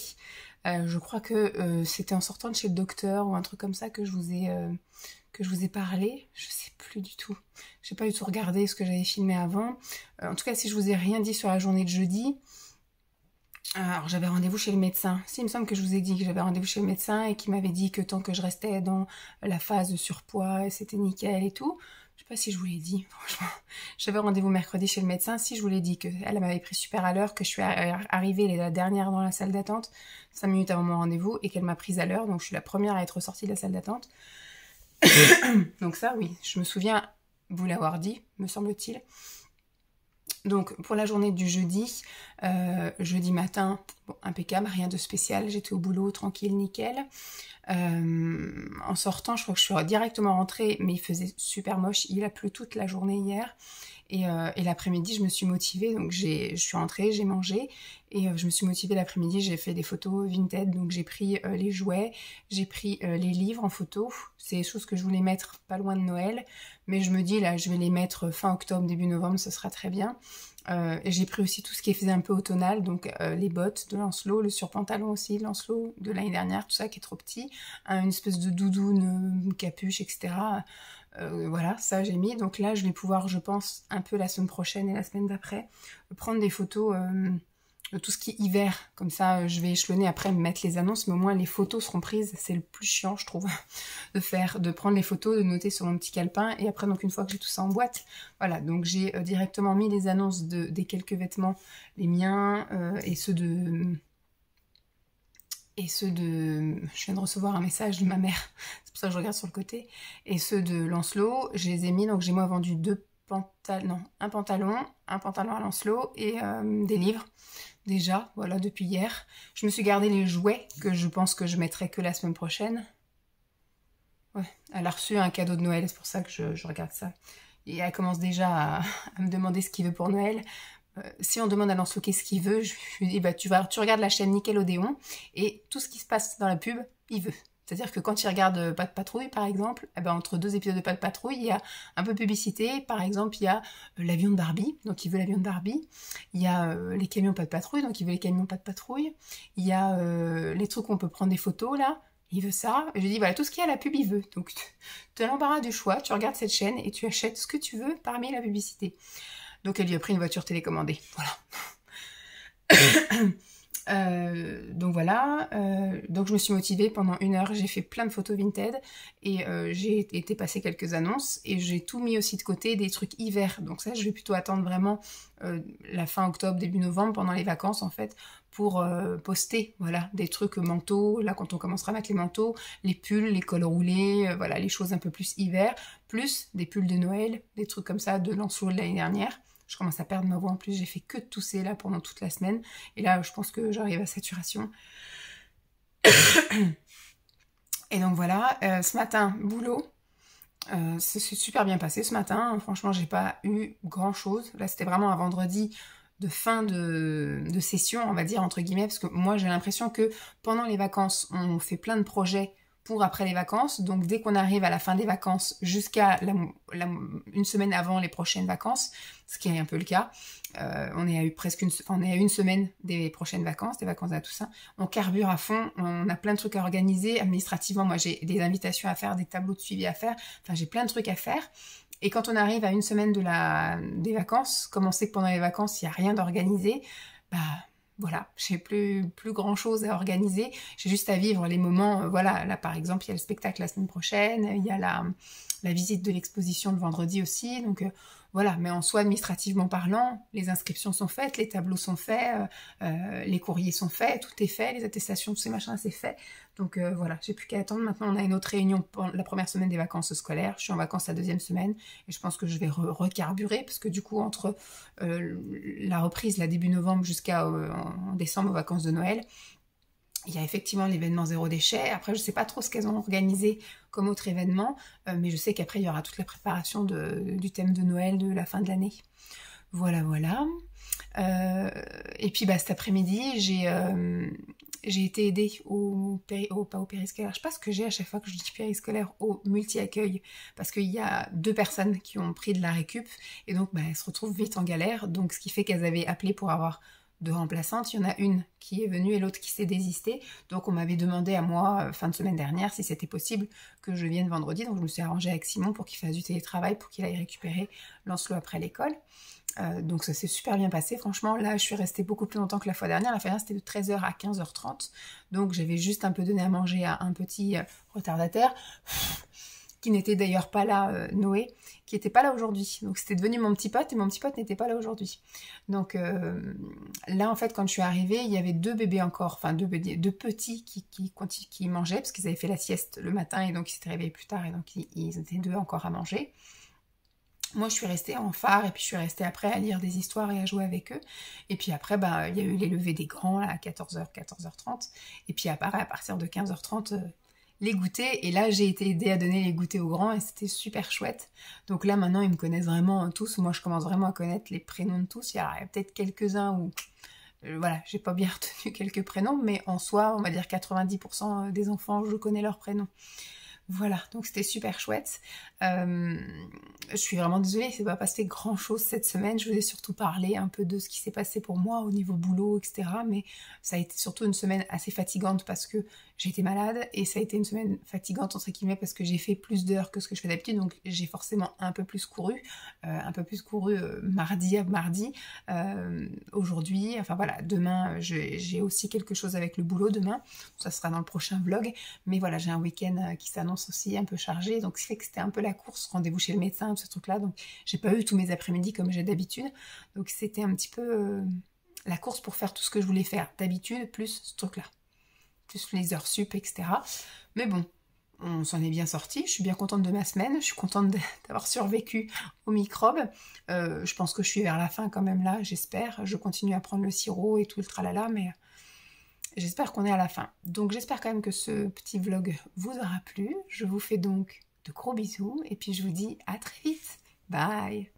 Je crois que c'était en sortant de chez le docteur ou un truc comme ça que je vous ai parlé. Je sais plus du tout. J'ai pas du tout regardé ce que j'avais filmé avant. En tout cas, si je vous ai rien dit sur la journée de jeudi, alors j'avais rendez-vous chez le médecin. Si, il me semble que je vous ai dit que j'avais rendez-vous chez le médecin et qu'il m'avait dit que tant que je restais dans la phase de surpoids, c'était nickel et tout. Je sais pas si je vous l'ai dit, franchement. J'avais rendez-vous mercredi chez le médecin. Si, je vous l'ai dit qu'elle m'avait pris super à l'heure, que je suis arrivée la dernière dans la salle d'attente, 5 minutes avant mon rendez-vous, et qu'elle m'a prise à l'heure. Donc je suis la première à être sortie de la salle d'attente. Donc ça, oui, je me souviens vous l'avoir dit, me semble-t-il. Donc pour la journée du jeudi, jeudi matin, bon, impeccable, rien de spécial, j'étais au boulot, tranquille, nickel. En sortant, je crois que je suis directement rentrée, mais il faisait super moche, il a plu toute la journée hier. Et l'après-midi, je me suis motivée, donc je suis rentrée, j'ai mangé, et je me suis motivée l'après-midi, j'ai fait des photos Vinted, donc j'ai pris les jouets, j'ai pris les livres en photo, c'est des choses que je voulais mettre pas loin de Noël, mais je me dis là, je vais les mettre fin octobre, début novembre, ce sera très bien. Et j'ai pris aussi tout ce qui faisait un peu automnal, donc les bottes de Lancelot, le surpantalon aussi de Lancelot de l'année dernière, tout ça qui est trop petit, une espèce de doudoune, une capuche, etc. Voilà, ça j'ai mis. Donc là, je vais pouvoir, je pense, un peu la semaine prochaine et la semaine d'après, prendre des photos de tout ce qui est hiver. Comme ça, je vais échelonner après, me mettre les annonces, mais au moins les photos seront prises. C'est le plus chiant, je trouve, de prendre les photos, de noter sur mon petit calepin. Et après, donc une fois que j'ai tout ça en boîte, voilà. Donc j'ai directement mis les annonces des quelques vêtements, les miens et ceux de... Je viens de recevoir un message de ma mère, c'est pour ça que je regarde sur le côté. Et ceux de Lancelot, je les ai mis, donc j'ai moi vendu un pantalon à Lancelot et des livres, déjà, voilà, depuis hier. Je me suis gardé les jouets, que je pense que je mettrai que la semaine prochaine. Ouais, elle a reçu un cadeau de Noël, c'est pour ça que je regarde ça. Et elle commence déjà à me demander ce qu'il veut pour Noël. Si on demande à Lancelot qu'est-ce qu'il veut, je lui dis bah, tu regardes la chaîne Nickelodeon et tout ce qui se passe dans la pub, il veut. C'est-à-dire que quand il regarde Pas de Patrouille, par exemple, eh ben, entre 2 épisodes de Pas de Patrouille, il y a un peu de publicité. Par exemple, il y a l'avion de Barbie, donc il veut l'avion de Barbie. Il y a les camions Pas de Patrouille, donc il veut les camions Pas de Patrouille. Il y a les trucs où on peut prendre des photos, là. Il veut ça. Et je lui dis, voilà, tout ce qu'il y a à la pub, il veut. Donc, tu as l'embarras du choix, tu regardes cette chaîne et tu achètes ce que tu veux parmi la publicité. Donc elle lui a pris une voiture télécommandée. Voilà. Donc voilà. Donc je me suis motivée pendant 1 heure. J'ai fait plein de photos Vinted. Et j'ai été passer quelques annonces. Et j'ai tout mis aussi de côté, des trucs hiver. Donc ça, je vais plutôt attendre vraiment la fin octobre, début novembre, pendant les vacances en fait, pour poster, voilà, des trucs manteaux, là quand on commencera à mettre les manteaux, les pulls, les cols roulés, voilà, les choses un peu plus hiver, plus des pulls de Noël, des trucs comme ça de Lancelot de l'année dernière. Je commence à perdre ma voix en plus, j'ai fait que de tousser là pendant toute la semaine, et là je pense que j'arrive à saturation. Et donc voilà, ce matin, boulot. C'est super bien passé ce matin, franchement j'ai pas eu grand chose, là c'était vraiment un vendredi de fin de session, on va dire, entre guillemets, parce que moi j'ai l'impression que pendant les vacances, on fait plein de projets pour après les vacances, donc dès qu'on arrive à la fin des vacances jusqu'à une semaine avant les prochaines vacances, ce qui est un peu le cas, on est à une semaine des prochaines vacances, des vacances à Toussaint, on carbure à fond, on a plein de trucs à organiser, administrativement, moi j'ai des invitations à faire, des tableaux de suivi à faire, enfin j'ai plein de trucs à faire. Et quand on arrive à une semaine des vacances, comme on sait que pendant les vacances, il n'y a rien d'organisé, bah voilà, j'ai plus grand chose à organiser, j'ai juste à vivre les moments, voilà, là par exemple, il y a le spectacle la semaine prochaine, il y a la visite de l'exposition le vendredi aussi, donc voilà. Mais en soi, administrativement parlant, les inscriptions sont faites, les tableaux sont faits, les courriers sont faits, tout est fait, les attestations, tous ces machins, c'est fait. Donc voilà, j'ai plus qu'à attendre. Maintenant, on a une autre réunion pour la première semaine des vacances scolaires. Je suis en vacances la deuxième semaine et je pense que je vais recarburer parce que du coup, entre la reprise, la début novembre jusqu'à en décembre aux vacances de Noël, il y a effectivement l'événement zéro déchet. Après, je ne sais pas trop ce qu'elles ont organisé comme autre événement, mais je sais qu'après, il y aura toute la préparation du thème de Noël de la fin de l'année. Voilà, voilà. Et puis, cet après-midi, j'ai été aidée pas au périscolaire. Je sais pas ce que j'ai à chaque fois que je dis périscolaire, au multi-accueil, parce qu'il y a 2 personnes qui ont pris de la récup, et donc elles se retrouvent vite en galère. Donc, ce qui fait qu'elles avaient appelé pour avoir 2 remplaçantes, il y en a une qui est venue et l'autre qui s'est désistée. Donc on m'avait demandé à moi, fin de semaine dernière, si c'était possible que je vienne vendredi. Donc je me suis arrangée avec Simon pour qu'il fasse du télétravail, pour qu'il aille récupérer Lancelot après l'école. Donc ça s'est super bien passé. Franchement, là, je suis restée beaucoup plus longtemps que la fois dernière. La fois dernière, c'était de 13h à 15h30. Donc j'avais juste un peu donné à manger à un petit retardataire, qui n'était d'ailleurs pas là, Noé, qui n'était pas là aujourd'hui. Donc c'était devenu mon petit pote, et mon petit pote n'était pas là aujourd'hui. Donc là, en fait, quand je suis arrivée, il y avait 2 bébés encore, enfin 2 petits qui mangeaient, parce qu'ils avaient fait la sieste le matin, et donc ils s'étaient réveillés plus tard, et donc ils étaient 2 encore à manger. Moi, je suis restée en phare, et puis je suis restée après à lire des histoires et à jouer avec eux. Et puis après, il y a eu les levées des grands, là, à 14h, 14h30. Et puis après, à partir de 15h30... les goûters, et là j'ai été aidée à donner les goûters aux grands et c'était super chouette. Donc là maintenant ils me connaissent vraiment tous, moi je commence vraiment à connaître les prénoms de tous. Il y a peut-être quelques-uns où voilà, j'ai pas bien retenu quelques prénoms, mais en soi on va dire 90% des enfants je connais leurs prénoms. Voilà, donc c'était super chouette. Je suis vraiment désolée, c'est pas passé grand chose cette semaine. Je vous ai surtout parlé un peu de ce qui s'est passé pour moi au niveau boulot, etc. Mais ça a été surtout une semaine assez fatigante parce que j'ai été malade, et ça a été une semaine fatigante entre guillemets parce que j'ai fait plus d'heures que ce que je fais d'habitude, donc j'ai forcément un peu plus couru mardi à mardi. Aujourd'hui, enfin voilà, demain j'ai aussi quelque chose avec le boulot demain, ça sera dans le prochain vlog, mais voilà, j'ai un week-end qui s'annonce aussi un peu chargé, donc ce qui fait que c'était un peu la course, rendez-vous chez le médecin, tout ce truc là, donc j'ai pas eu tous mes après-midi comme j'ai d'habitude, donc c'était un petit peu la course pour faire tout ce que je voulais faire d'habitude, plus ce truc là, plus les heures sup, etc. Mais bon, on s'en est bien sorti, je suis bien contente de ma semaine, je suis contente d'avoir survécu aux microbes. Je pense que je suis vers la fin quand même là, j'espère. Je continue à prendre le sirop et tout le tralala, mais j'espère qu'on est à la fin. Donc j'espère quand même que ce petit vlog vous aura plu. Je vous fais donc de gros bisous et puis je vous dis à très vite. Bye!